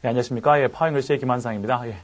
네, 안녕하십니까. 예, 파워잉글리시의 김한상입니다. 예,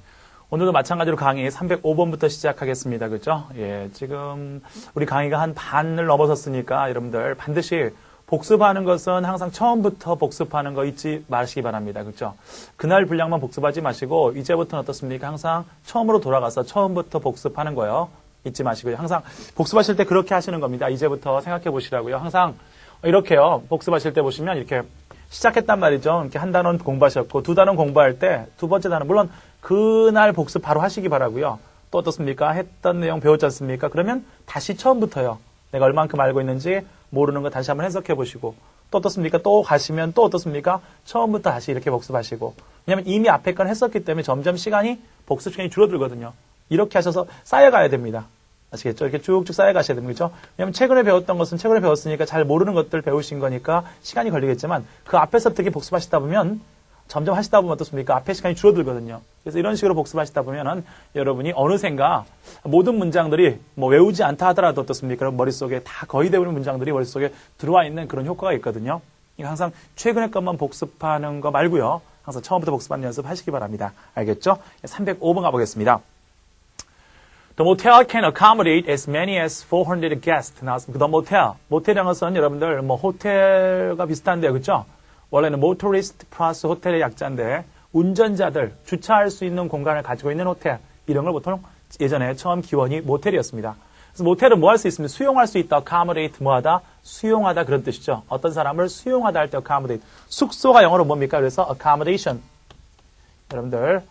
오늘도 마찬가지로 강의 305번부터 시작하겠습니다. 그죠? 예, 지금 우리 강의가 한 반을 넘어섰으니까 여러분들 반드시 복습하는 것은 항상 처음부터 복습하는 거 잊지 마시기 바랍니다. 그죠? 그날 분량만 복습하지 마시고 이제부터는 어떻습니까? 항상 처음으로 돌아가서 처음부터 복습하는 거요. 잊지 마시고요. 항상 복습하실 때 그렇게 하시는 겁니다. 이제부터 생각해 보시라고요. 항상 이렇게요. 복습하실 때 보시면 이렇게 시작했단 말이죠. 이렇게 한 단원 공부하셨고 두 단원 공부할 때 두 번째 단원 물론 그날 복습 바로 하시기 바라고요. 또 어떻습니까? 했던 내용 배웠지 않습니까? 그러면 다시 처음부터요. 내가 얼만큼 알고 있는지 모르는 거 다시 한번 해석해 보시고 또 어떻습니까? 또 가시면 또 어떻습니까? 처음부터 다시 이렇게 복습하시고 왜냐하면 이미 앞에 건 했었기 때문에 점점 복습 시간이 줄어들거든요. 이렇게 하셔서 쌓여가야 됩니다. 아시겠죠? 이렇게 쭉쭉 쌓여가셔야 됩니다. 그렇죠? 왜냐하면 최근에 배웠던 것은 최근에 배웠으니까 잘 모르는 것들 배우신 거니까 시간이 걸리겠지만 그 앞에서 어떻게 복습하시다 보면 점점 하시다 보면 어떻습니까? 앞에 시간이 줄어들거든요. 그래서 이런 식으로 복습하시다 보면은 여러분이 어느샌가 모든 문장들이 외우지 않다 하더라도 어떻습니까? 그럼 머릿속에 다 거의 대부분 문장들이 머릿속에 들어와 있는 그런 효과가 있거든요. 항상 최근에 것만 복습하는 거 말고요. 항상 처음부터 복습하는 연습 하시기 바랍니다. 알겠죠? 305번 가보겠습니다. The motel can accommodate as many as 400 guests. 나왔습니다. The motel. 모텔이라는 것은 여러분들 호텔과 비슷한데요. 그렇죠? 원래는 motorist 플러스 호텔의 약자인데 운전자들 주차할 수 있는 공간을 가지고 있는 호텔. 이런 걸 보통 예전에 처음 기원이 모텔이었습니다. 그래서 모텔은 뭐 할 수 있습니다. 수용할 수 있다. accommodate 뭐하다? 수용하다 그런 뜻이죠. 어떤 사람을 수용하다 할 때 accommodate. 숙소가 영어로 뭡니까? 그래서 accommodation. 여러분들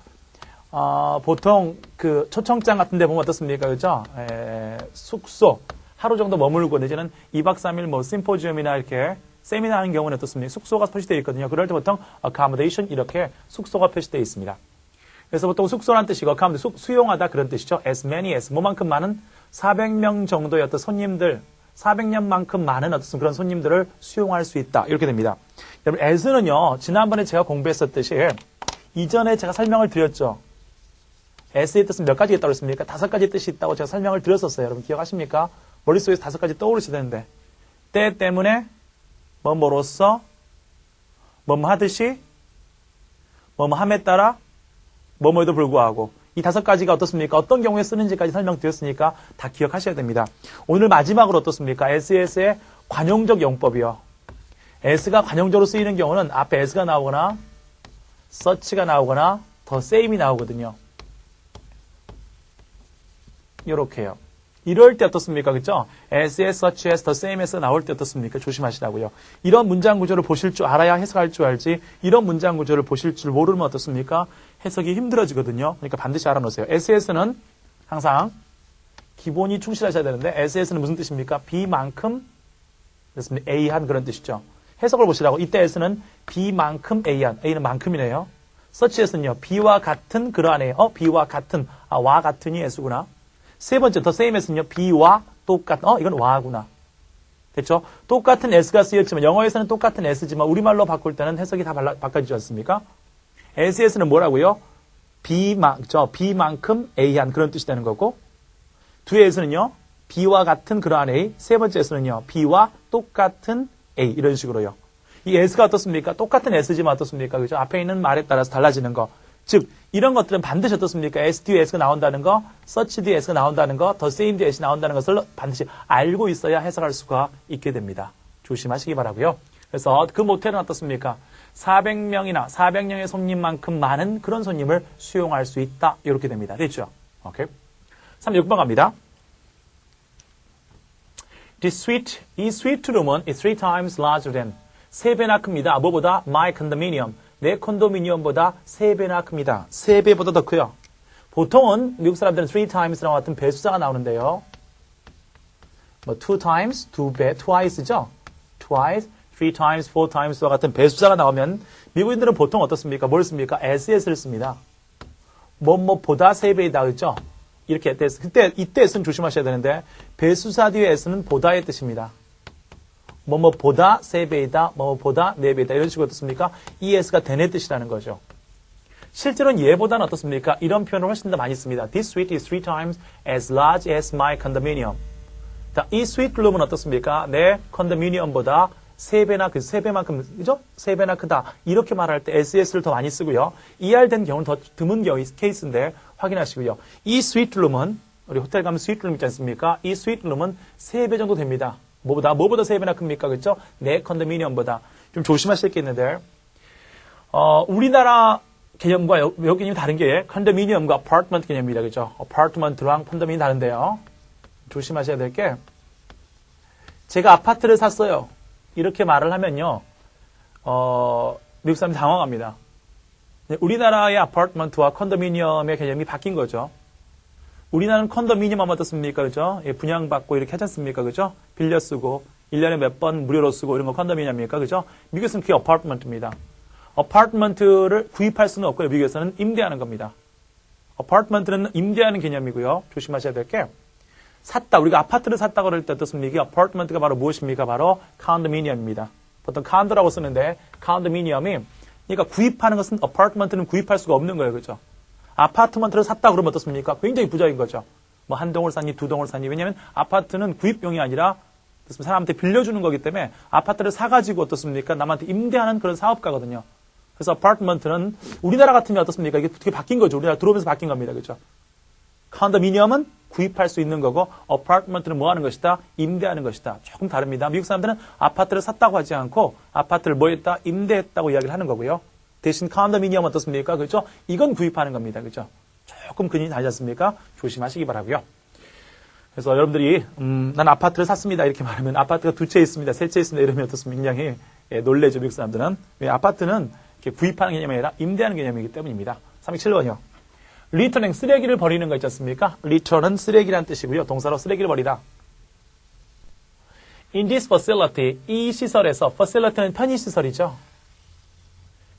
보통 그 초청장 같은 데 보면 어떻습니까? 그죠? 숙소. 하루 정도 머물고 내지는 2박 3일 심포지움이나 이렇게 세미나 하는 경우는 어떻습니까? 숙소가 표시되어 있거든요. 그럴 때 보통 accommodation 이렇게 숙소가 표시되어 있습니다. 그래서 보통 숙소란 뜻이고 accommodate 수용하다 그런 뜻이죠. as many as 뭐만큼 많은 400명 정도의 어떤 손님들 400명만큼 많은 어떤 그런 손님들을 수용할 수 있다. 이렇게 됩니다. 여러분 as는요. 지난번에 제가 공부했었듯이 이전에 제가 설명을 드렸죠. S의 뜻은 몇 가지 있다고 했습니까? 5가지 뜻이 있다고 제가 설명을 드렸었어요. 여러분 기억하십니까? 머릿속에서 5가지 떠오르시야 되는데 때 때문에 뭐뭐로써 뭐뭐 하듯이 뭐뭐 함에 따라 뭐뭐에도 불구하고 이 5가지가 어떻습니까? 어떤 경우에 쓰는지까지 설명드렸으니까 다 기억하셔야 됩니다. 오늘 마지막으로 어떻습니까? SES의 관용적 용법이요. S가 관용적으로 쓰이는 경우는 앞에 S가 나오거나 such가 나오거나 the same이 나오거든요. 이렇게요. 이럴 때 어떻습니까? 그죠? as, such as, the same as 나올 때 어떻습니까? 조심하시라고요. 이런 문장 구조를 보실 줄 알아야 해석할 줄 알지 이런 문장 구조를 보실 줄 모르면 어떻습니까? 해석이 힘들어지거든요. 그러니까 반드시 알아놓으세요. SS는 항상 기본이 충실하셔야 되는데 SS는 무슨 뜻입니까? B만큼 그렇습니다. A한 그런 뜻이죠. 해석을 보시라고. 이때 S는 B만큼 A한. A는 만큼이네요. such as는요. B와 같은 그러한 A. B와 같은. 와 같은이 S구나. 세 번째, 더 same as는요, B와 똑같은, 이건 와구나. 됐죠? 똑같은 S가 쓰였지만, 영어에서는 똑같은 S지만, 우리말로 바꿀 때는 해석이 다 바꿔지지 않습니까? SS는 뭐라고요? B만큼 A한 그런 뜻이 되는 거고, 두 S는요, B와 같은 그러한 A, 세 번째 S는요, B와 똑같은 A, 이런 식으로요. 이 S가 어떻습니까? 똑같은 S지만 어떻습니까? 그죠? 앞에 있는 말에 따라서 달라지는 거. 즉 이런 것들은 반드시 어떻습니까? S 뒤에 S가 나온다는 거, such 뒤에 S가 나온다는 거, the same 뒤에 S 나온다는 것을 반드시 알고 있어야 해석할 수가 있게 됩니다. 조심하시기 바라고요. 그래서 그 모텔은 어떻습니까? 400명의 손님만큼 많은 그런 손님을 수용할 수 있다. 이렇게 됩니다. 됐죠? 오케이. 36번 갑니다. 이 스위트 룸은 is 3 times larger than 3배나 큽니다. 뭐보다? My condominium. 내 콘도미니엄보다 3배나 큽니다. 3배보다 더 커요. 보통은 미국 사람들은 3 times랑 같은 배수자가 나오는데요. 2 times, 2배, twice죠. twice, 3 times, 4 times와 같은 배수자가 나오면 미국인들은 보통 어떻습니까? 뭘 씁니까? as를 씁니다. 뭐보다 3배이다. 그렇죠? 이렇게 이때 s는 조심하셔야 되는데 배수사 뒤에 s는 보다의 뜻입니다. 뭐뭐보다 3배이다, 뭐뭐보다 4배이다. 이런 식으로 어떻습니까? 이 S가 대내 뜻이라는 거죠. 실제로는 얘보다는 어떻습니까? 이런 표현을 훨씬 더 많이 씁니다. This suite is 3 times as large as my condominium. 이 스위트 룸은 어떻습니까? 내 컨도미니엄보다 3배나, 3배만큼, 그죠? 3배나 크다. 이렇게 말할 때 SES를 더 많이 쓰고요. ER된 경우는 더 드문 케이스인데 확인하시고요. 이 스위트룸은, 우리 호텔 가면 스위트룸 있지 않습니까? 이 스위트룸은 3배 정도 됩니다. 뭐보다 3배나 큽니까? 그죠? 내 컨도미니엄보다. 좀 조심하실 게 있는데, 우리나라 개념과 외국 개념이 다른 게 컨도미니엄과 아파트먼트 개념입니다. 그죠? 아파트먼트랑 컨도미니엄이 다른데요. 조심하셔야 될 게, 제가 아파트를 샀어요. 이렇게 말을 하면요, 미국 사람이 당황합니다. 우리나라의 아파트먼트와 컨도미니엄의 개념이 바뀐 거죠. 우리나라는 컨도미니엄 하면 어떻습니까? 그죠? 예, 분양받고 이렇게 하지 않습니까? 그죠? 빌려 쓰고, 1년에 몇 번 무료로 쓰고 이런 거 컨도미니엄입니까? 그죠? 미국에서는 그게 아파트먼트입니다. 아파트먼트를 구입할 수는 없고요. 미국에서는 임대하는 겁니다. 아파트먼트는 임대하는 개념이고요. 조심하셔야 될 게, 샀다. 우리가 아파트를 샀다 그럴 때 어떻습니까? 아파트먼트가 바로 무엇입니까? 바로 컨도미니엄입니다. 보통 컨도라고 쓰는데, 컨도미니엄이, 그러니까 구입하는 것은 아파트먼트는 구입할 수가 없는 거예요. 그죠? 아파트먼트를 샀다 그러면 어떻습니까? 굉장히 부자인 거죠. 뭐 한 동을 샀니, 두 동을 샀니. 왜냐하면 아파트는 구입용이 아니라 사람한테 빌려주는 거기 때문에 아파트를 사가지고 어떻습니까? 남한테 임대하는 그런 사업가거든요. 그래서 아파트먼트는 우리나라 같으면 어떻습니까? 이게 어떻게 바뀐 거죠. 우리나라 들어오면서 바뀐 겁니다. 그죠? 컨도미니엄은 구입할 수 있는 거고 아파트먼트는 뭐 하는 것이다? 임대하는 것이다. 조금 다릅니다. 미국 사람들은 아파트를 샀다고 하지 않고 아파트를 뭐 했다? 임대했다고 이야기를 하는 거고요. 대신 컨도미니엄 어떻습니까? 그렇죠? 이건 구입하는 겁니다. 그렇죠? 조금 근이 다르지 않습니까? 조심하시기 바라고요. 그래서 여러분들이 난 아파트를 샀습니다. 이렇게 말하면 아파트가 2채 있습니다. 3채 있습니다. 이러면 어떻습니까? 굉장히 놀래죠. 미국 사람들은. 왜 아파트는 이렇게 구입하는 개념이 아니라 임대하는 개념이기 때문입니다. 307번이요. 리터닝, 쓰레기를 버리는 거 있지 않습니까? 리터는 쓰레기란 뜻이고요. 동사로 쓰레기를 버리다. In this facility, 이 시설에서, facility는 편의시설이죠.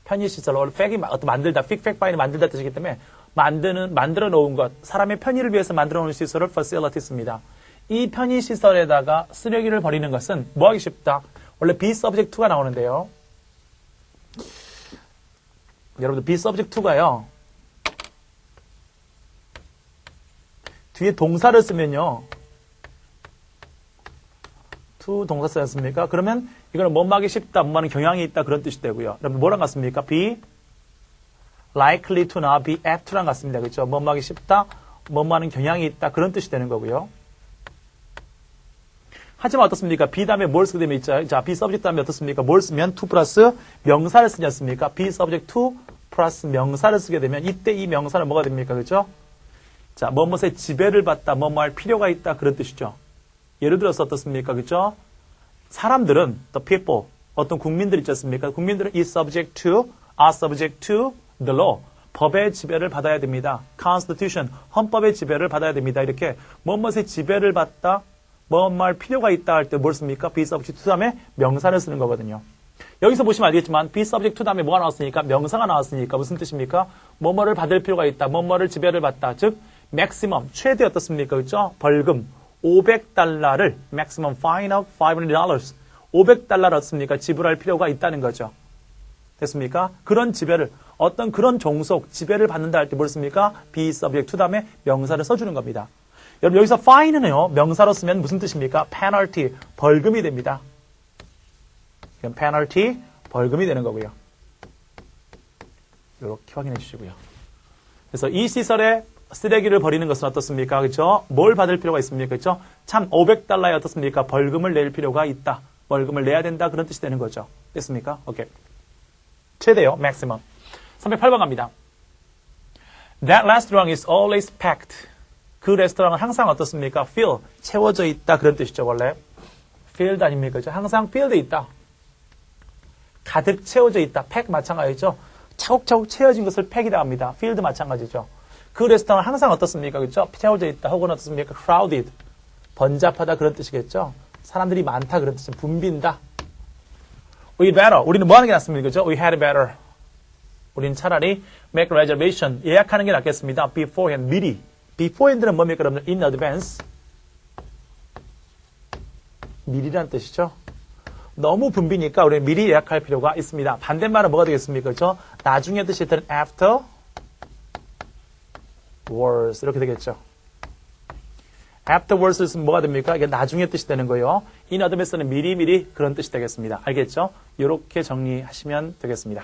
편의시설, 원래 팩이 어떤 만들다, 픽 바이는 만들다 뜻이기 때문에 만들어 놓은 것, 사람의 편의를 위해서 만들어 놓은 시설을 facility 씁니다. 이 편의시설에다가 쓰레기를 버리는 것은 뭐 하기 쉽다? 원래 be subject to가 나오는데요. 여러분들 be subject to가요. 뒤에 동사를 쓰면요. to 동사 쓰지 않습니까? 그러면 이거는 뭐뭐 하기 쉽다, 뭐뭐 하는 경향이 있다 그런 뜻이 되고요. 여러분 뭐랑 같습니까? be likely to나 be apt to랑 같습니다. 그렇죠? 뭐뭐 하기 쉽다, 뭐뭐 하는 경향이 있다 그런 뜻이 되는 거고요. 하지만 어떻습니까? be 다음에 뭘 쓰게 되면 있죠. 자, be subject 다음에 어떻습니까? 뭘 쓰면 to 플러스 명사를 쓰지 않습니까? be subject to 플러스 명사를 쓰게 되면 이때 이 명사는 뭐가 됩니까? 그렇죠? 자, 뭐뭐의 지배를 받다, 뭐뭐 할 필요가 있다 그런 뜻이죠. 예를 들어서 어떻습니까? 그렇죠? 사람들은 the people, 어떤 국민들 있지 않습니까? 국민들은 is subject to, are subject to the law. 법의 지배를 받아야 됩니다. constitution, 헌법의 지배를 받아야 됩니다. 이렇게 뭐뭐의 지배를 받다, 뭐뭐 할 필요가 있다 할 때 뭘 씁니까? be subject to 다음에 명사를 쓰는 거거든요. 여기서 보시면 알겠지만 be subject to 다음에 뭐가 나왔으니까 명사가 나왔으니까 무슨 뜻입니까? 뭐뭐를 받을 필요가 있다, 뭐뭐를 지배를 받다. 즉 maximum, 최대 어떻습니까? 그렇죠? 벌금. $500를 maximum fine of $500 $500를 어떻습니까? 지불할 필요가 있다는 거죠. 됐습니까? 그런 지배를 어떤 그런 종속 지배를 받는다 할 때 뭘 씁니까? be subject to 다음에 명사를 써주는 겁니다. 여러분 여기서 fine은요 명사로 쓰면 무슨 뜻입니까? penalty 벌금이 됩니다. 그럼 penalty 벌금이 되는 거고요. 이렇게 확인해 주시고요. 그래서 이 시설에 쓰레기를 버리는 것은 어떻습니까? 그렇죠? 뭘 받을 필요가 있습니까? 그렇죠? 참 $500에 어떻습니까? 벌금을 낼 필요가 있다. 벌금을 내야 된다. 그런 뜻이 되는 거죠. 됐습니까? 오케이. 최대요. maximum. 308번 갑니다. That restaurant is always packed. 그 레스토랑은 항상 어떻습니까? fill. 채워져 있다. 그런 뜻이죠. 원래. filled 아닙니까? 그렇죠? 항상 filled 있다. 가득 채워져 있다. pack 마찬가지죠. 차곡차곡 채워진 것을 pack이라 합니다. filled 마찬가지죠. 그 레스토랑은 항상 어떻습니까? 그렇죠? 채워져 있다. 혹은 어떻습니까? crowded. 번잡하다 그런 뜻이겠죠? 사람들이 많다 그런 뜻은 붐빈다. We better. 우리는 뭐 하는 게 낫습니까? 그렇죠? We had better. 우리는 차라리 make reservation. 예약하는 게 낫겠습니다. beforehand. 미리. beforehand는 뭡니까? 여러분들? in advance. 미리란 뜻이죠. 너무 붐비니까 우리는 미리 예약할 필요가 있습니다. 반대말은 뭐가 되겠습니까? 그렇죠? 나중에 뜻일 때는 after words 이렇게 되겠죠. afterwards는 뭐가 됩니까? 이게 나중에 뜻이 되는 거예요. in advance는 미리미리 그런 뜻이 되겠습니다. 알겠죠? 이렇게 정리하시면 되겠습니다.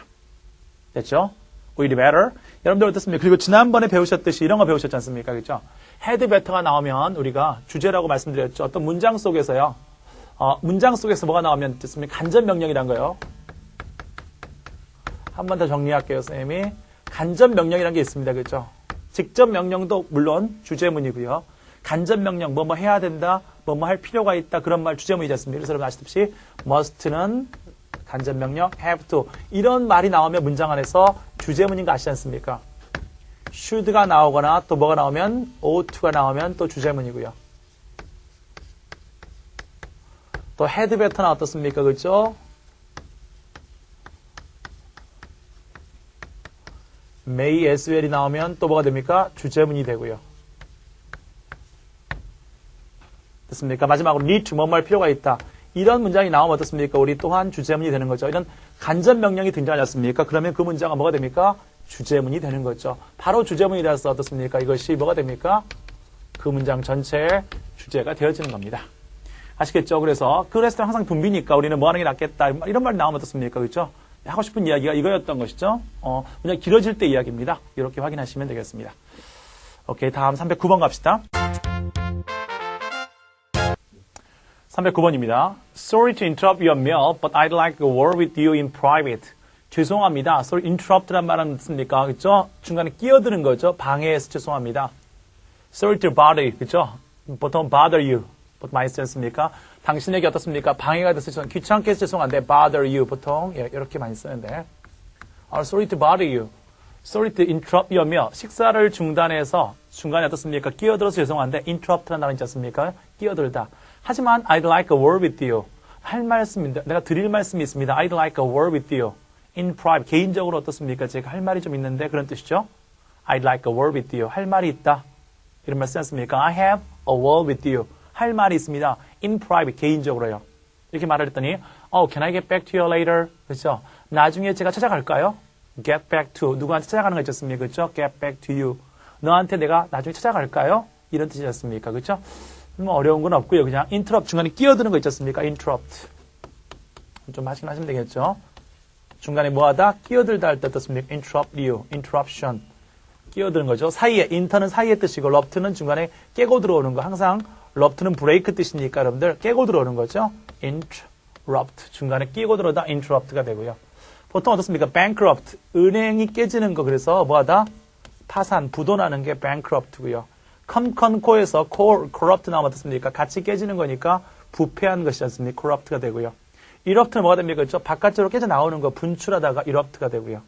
됐죠? Will better. 여러분들 어떻습니까? 그리고 지난번에 배우셨듯이 이런 거 배우셨지 않습니까? 그렇죠? had better가 나오면 우리가 주제라고 말씀드렸죠. 어떤 문장 속에서요. 문장 속에서 뭐가 나오면 뜻습니까? 간접 명령이란 거예요. 한 번 더 정리할게요, 선생님이. 간접 명령이라는 게 있습니다. 그렇죠? 직접 명령도 물론 주제문이고요. 간접 명령, 뭐뭐 해야 된다, 뭐뭐 할 필요가 있다, 그런 말 주제문이지 않습니까? 그래서 여러분 아시다시피 must는 간접 명령, have to 이런 말이 나오면 문장 안에서 주제문인 거 아시지 않습니까? should가 나오거나 또 뭐가 나오면 ought to가 나오면 또 주제문이고요. 또 had better는 어떻습니까? 그렇죠? may as well이 나오면 또 뭐가 됩니까? 주제문이 되고요. 됐습니까? 마지막으로 need to 뭐뭐 할 필요가 있다. 이런 문장이 나오면 어떻습니까? 우리 또한 주제문이 되는 거죠. 이런 간접 명령이 등장하지 않습니까? 그러면 그 문장은 뭐가 됩니까? 주제문이 되는 거죠. 바로 주제문이라서 어떻습니까? 이것이 뭐가 됩니까? 그 문장 전체의 주제가 되어지는 겁니다. 아시겠죠? 그래서 그 레스토랑 항상 붐비니까 우리는 뭐 하는 게 낫겠다. 이런 말이 나오면 어떻습니까? 그렇죠? 하고 싶은 이야기가 이거였던 것이죠. 그냥 길어질 때 이야기입니다. 이렇게 확인하시면 되겠습니다. 오케이, 다음 309번 갑시다. 309번입니다. Sorry to interrupt your meal, but I'd like a word with you in private. 죄송합니다. Sorry, interrupt란 말은 듣습니까? 그렇죠? 중간에 끼어드는 거죠. 방해해서 죄송합니다. Sorry to bother you. 그렇죠? 보통 bother you. 보통 많이 쓰지 않습니까? 당신에게 어떻습니까? 방해가 돼서 죄송한데, 귀찮게 해서 죄송한데 bother you. 보통 이렇게 많이 쓰는데 Sorry to bother you. Sorry to interrupt your meal. 식사를 중단해서 중간에 어떻습니까? 끼어들어서 죄송한데 interrupt라는 단어 있지 않습니까? 끼어들다. 하지만 I'd like a word with you. 할 말씀인데 내가 드릴 말씀이 있습니다. I'd like a word with you. In private. 개인적으로 어떻습니까? 제가 할 말이 좀 있는데 그런 뜻이죠. I'd like a word with you. 할 말이 있다. 이런 말 쓰지 않습니까? I have a word with you. 할 말이 있습니다. In private. 개인적으로요. 이렇게 말을 했더니 can I get back to you later? 그렇죠? 나중에 제가 찾아갈까요? Get back to. 누구한테 찾아가는 거 있었습니까? 그렇죠? Get back to you. 너한테 내가 나중에 찾아갈까요? 이런 뜻이었습니까? 그렇죠? 뭐 어려운 건 없고요. 그냥 interrupt 중간에 끼어드는 거 있지 않습니까? interrupt. 좀 하시면 되겠죠. 중간에 뭐하다? 끼어들다 할 때 어떻습니까? interrupt you, interruption. 끼어드는 거죠. 사이에, inter는 사이의 뜻이고 rupt는 중간에 깨고 들어오는 거. 항상 rupt는 브레이크 뜻이니까 여러분들 깨고 들어오는 거죠. interrupt. 중간에 끼고 들어오다 interrupt가 되고요. 보통 어떻습니까? bankrupt. 은행이 깨지는 거. 그래서 뭐하다? 파산, 부도나는 게 bankrupt고요. 컴컨코에서 corrupt 나오면 어떻습니까? 같이 깨지는 거니까 부패한 것이지 않습니까? corrupt가 되고요. erupt는 뭐가 됩니까? 그렇죠? 바깥으로 깨져 나오는 거 분출하다가 erupt가 되고요.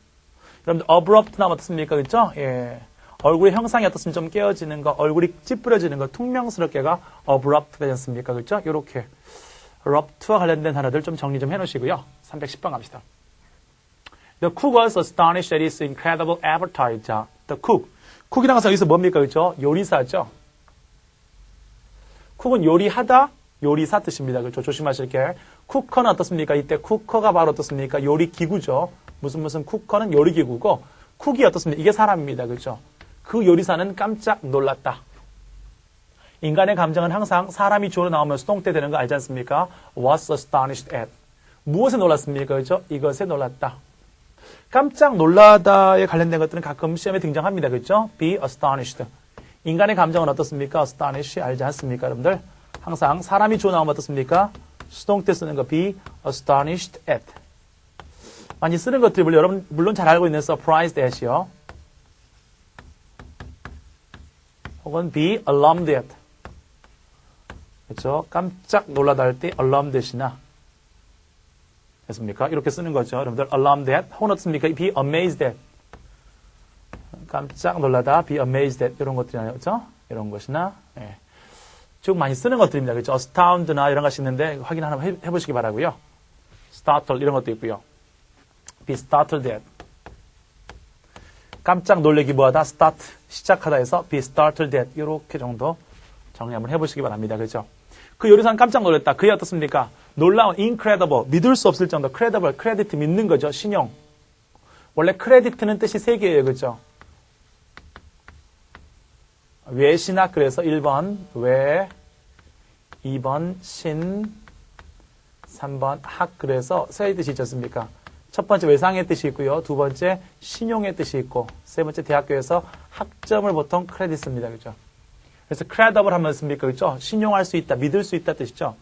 여러분들 abrupt 나오면 어떻습니까? 그렇죠? 예. 얼굴의 형상이 어떻습니까? 좀 깨어지는 거, 얼굴이 찌푸려지는 거, 퉁명스럽게가 abrupt가 되지 않습니까? 그렇죠? 이렇게 erupt와 관련된 단어들 좀 정리 좀 해놓으시고요. 310번 갑시다. The cook was astonished at his incredible appetite. 자, the cook. 쿡이란 것은 여기서 뭡니까? 그렇죠? 요리사죠. 쿡은 요리하다, 요리사 뜻입니다. 그렇죠? 조심하실 게. 쿠커는 어떻습니까? 이때 쿠커가 바로 어떻습니까? 요리 기구죠. 무슨 쿠커는 요리 기구고, 쿡이 어떻습니까? 이게 사람입니다. 그렇죠? 그 요리사는 깜짝 놀랐다. 인간의 감정은 항상 사람이 주어로 나오면 수동태 되는 거 알지 않습니까? was astonished at. 무엇에 놀랐습니까? 그렇죠? 이것에 놀랐다. 깜짝 놀라다에 관련된 것들은 가끔 시험에 등장합니다. 그렇죠? be astonished. 인간의 감정은 어떻습니까? astonish 알지 않습니까? 여러분들 항상 사람이 주어 나오면 어떻습니까? 수동태 쓰는 거 be astonished at. 많이 쓰는 것들이 여러분 물론 잘 알고 있는 surprised at이요. 혹은 be alarmed at. 그렇죠? 깜짝 놀라다 할 때 alarmed at이나 됐습니까? 이렇게 쓰는 거죠. 여러분들 alarmed at 혹은 어떻습니까? be amazed at. 깜짝 놀라다 be amazed at 이런 것들이 아니죠? 이런 것이나 예. 쭉 많이 쓰는 것들입니다. 그렇죠? astound나 이런 것이 있는데 확인 하나 해보시기 바라고요. startle 이런 것도 있고요. be startled at. 깜짝 놀래기 뭐하다 start 시작하다 해서 be startled at 이렇게 정도 정리 한번 해보시기 바랍니다. 그렇죠? 그 요리사는 깜짝 놀랐다. 그게 어떻습니까? 놀라운, incredible, 믿을 수 없을 정도, credible, credit 믿는 거죠. 신용. 원래 credit는 뜻이 세 개예요. 그렇죠? 외신학 그래서 1번 외, 2번 신, 3번 학 그래서 세 뜻이 있지 않습니까? 첫 번째 외상의 뜻이 있고요. 두 번째 신용의 뜻이 있고 세 번째 대학교에서 학점을 보통 크레딧 씁니다. 그죠? 그래서 credible 하면 씁니까? 그죠? 신용할 수 있다, 믿을 수 있다 뜻이죠.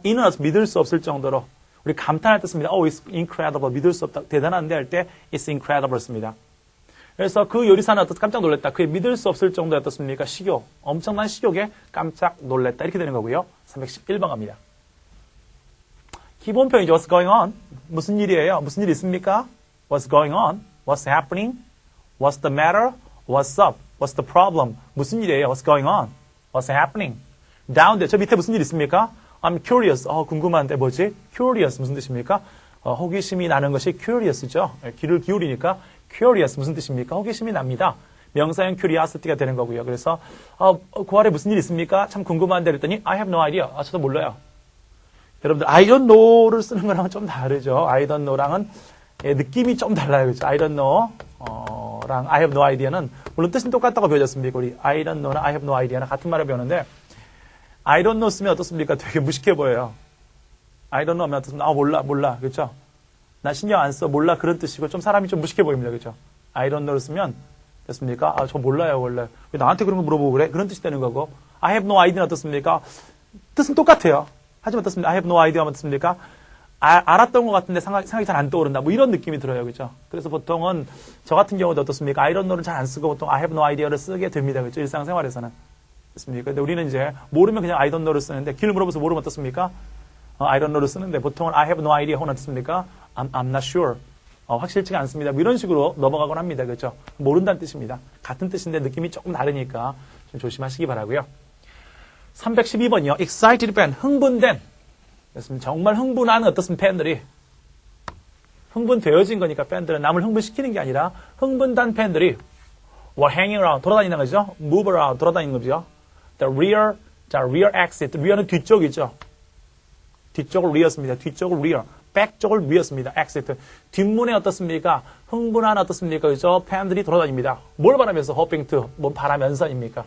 이는 믿을 수 없을 정도로 우리 감탄할 때 씁니다. Oh, it's incredible. 믿을 수 없다. 대단한데 할 때 it's incredible 씁니다. 그래서 그 요리사는 깜짝 놀랐다. 그게 믿을 수 없을 정도의 어떻습니까? 식욕. 엄청난 식욕에 깜짝 놀랐다. 이렇게 되는 거고요. 311번 갑니다. 기본 표현이죠. What's going on? 무슨 일이에요? 무슨 일이 있습니까? What's going on? What's happening? What's the matter? What's up? What's the problem? 무슨 일이에요? What's going on? What's happening? Down there. 저 밑에 무슨 일 있습니까? I'm curious. 궁금한데 뭐지? Curious. 무슨 뜻입니까? 호기심이 나는 것이 curious죠. 귀를 기울이니까 curious. 무슨 뜻입니까? 호기심이 납니다. 명사형 curiosity가 되는 거고요. 그래서 그 아래 무슨 일 있습니까? 참 궁금한데 그랬더니 I have no idea. 저도 몰라요. 여러분들 I don't know를 쓰는 거랑은 좀 다르죠. I don't know랑은 느낌이 좀 달라요. 그렇죠? I don't know 랑 I have no idea는 물론 뜻은 똑같다고 배워졌습니까? 우리 I don't know나 I have no idea는 같은 말을 배우는데 I don't know 쓰면 어떻습니까? 되게 무식해 보여요. I don't know 하면 어떻습니까? 몰라. 그렇죠? 나 신경 안 써. 몰라. 그런 뜻이고 좀 사람이 좀 무식해 보입니다. 그렇죠? I don't know를 쓰면 됐습니까? 저 몰라요. 원래. 왜 나한테 그런 거 물어보고 그래? 그런 뜻이 되는 거고 I have no idea는 어떻습니까? 뜻은 똑같아요. 하지만 어떻습니까? I have no idea 하면 어떻습니까? 알았던 것 같은데 생각이 잘 안 떠오른다. 뭐 이런 느낌이 들어요. 그죠? 그래서 보통은 저 같은 경우도 어떻습니까? I don't know는 잘 안 쓰고 보통 I have no idea를 쓰게 됩니다. 그죠? 일상생활에서는. 그렇습니까? 근데 우리는 이제 모르면 그냥 I don't know를 쓰는데 길 물어봐서 모르면 어떻습니까? I don't know를 쓰는데 보통은 I have no idea 혹은 어떻습니까? I'm not sure. 확실치가 않습니다. 뭐 이런 식으로 넘어가곤 합니다. 그죠? 모른다는 뜻입니다. 같은 뜻인데 느낌이 조금 다르니까 좀 조심하시기 바라고요. 312번이요. Excited fan. 흥분된. 그렇습니다. 정말 흥분한 어떻습니까? 팬들이. 흥분되어진 거니까 팬들은 남을 흥분시키는 게 아니라 흥분단 팬들이 were hanging around. 돌아다니는 거죠. move around. 돌아다니는 거죠. The rear, rear exit. rear는 뒤쪽이죠. 뒤쪽을 rear습니다. 뒤쪽을 rear. back 쪽을 rear습니다. exit. 뒷문에 어떻습니까? 흥분한 어떻습니까? 그죠? 팬들이 돌아다닙니다. 뭘 바라면서? hoping to. 뭘 바라면서입니까?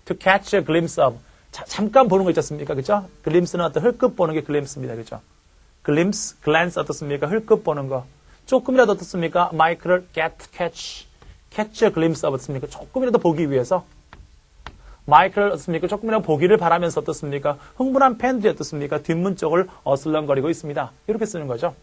To catch a glimpse of. 잠깐 보는 거 있지 않습니까? 그죠? glimpse는 어떤 흘끗 보는 게 glimpse입니다. 그죠? glimpse, glance 어떻습니까? 흘끗 보는 거. 조금이라도 어떻습니까? 마이크를 catch a glimpse of 어떻습니까? 조금이라도 보기 위해서. 마이크를 어떻습니까? 조금이라도 보기를 바라면서 어떻습니까? 흥분한 팬들이 어떻습니까? 뒷문 쪽을 어슬렁거리고 있습니다. 이렇게 쓰는 거죠.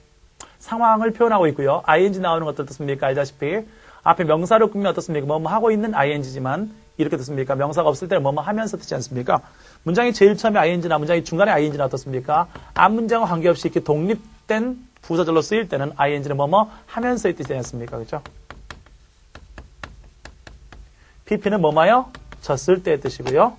상황을 표현하고 있고요. ing 나오는 것도 어떻습니까? 알다시피 앞에 명사를 꾸미면 어떻습니까? 뭐뭐 하고 있는 ing지만 이렇게 됐습니까? 명사가 없을 때는 뭐뭐 하면서 뜻이 않습니까? 문장이 제일 처음에 ing나 문장이 중간에 ing나 어떻습니까? 앞 문장과 관계없이 이렇게 독립된 부사절로 쓰일 때는 ing는 뭐뭐 하면서의 뜻이 않습니까? 그렇죠? pp는 뭐뭐요? 졌을 때의 뜻이고요.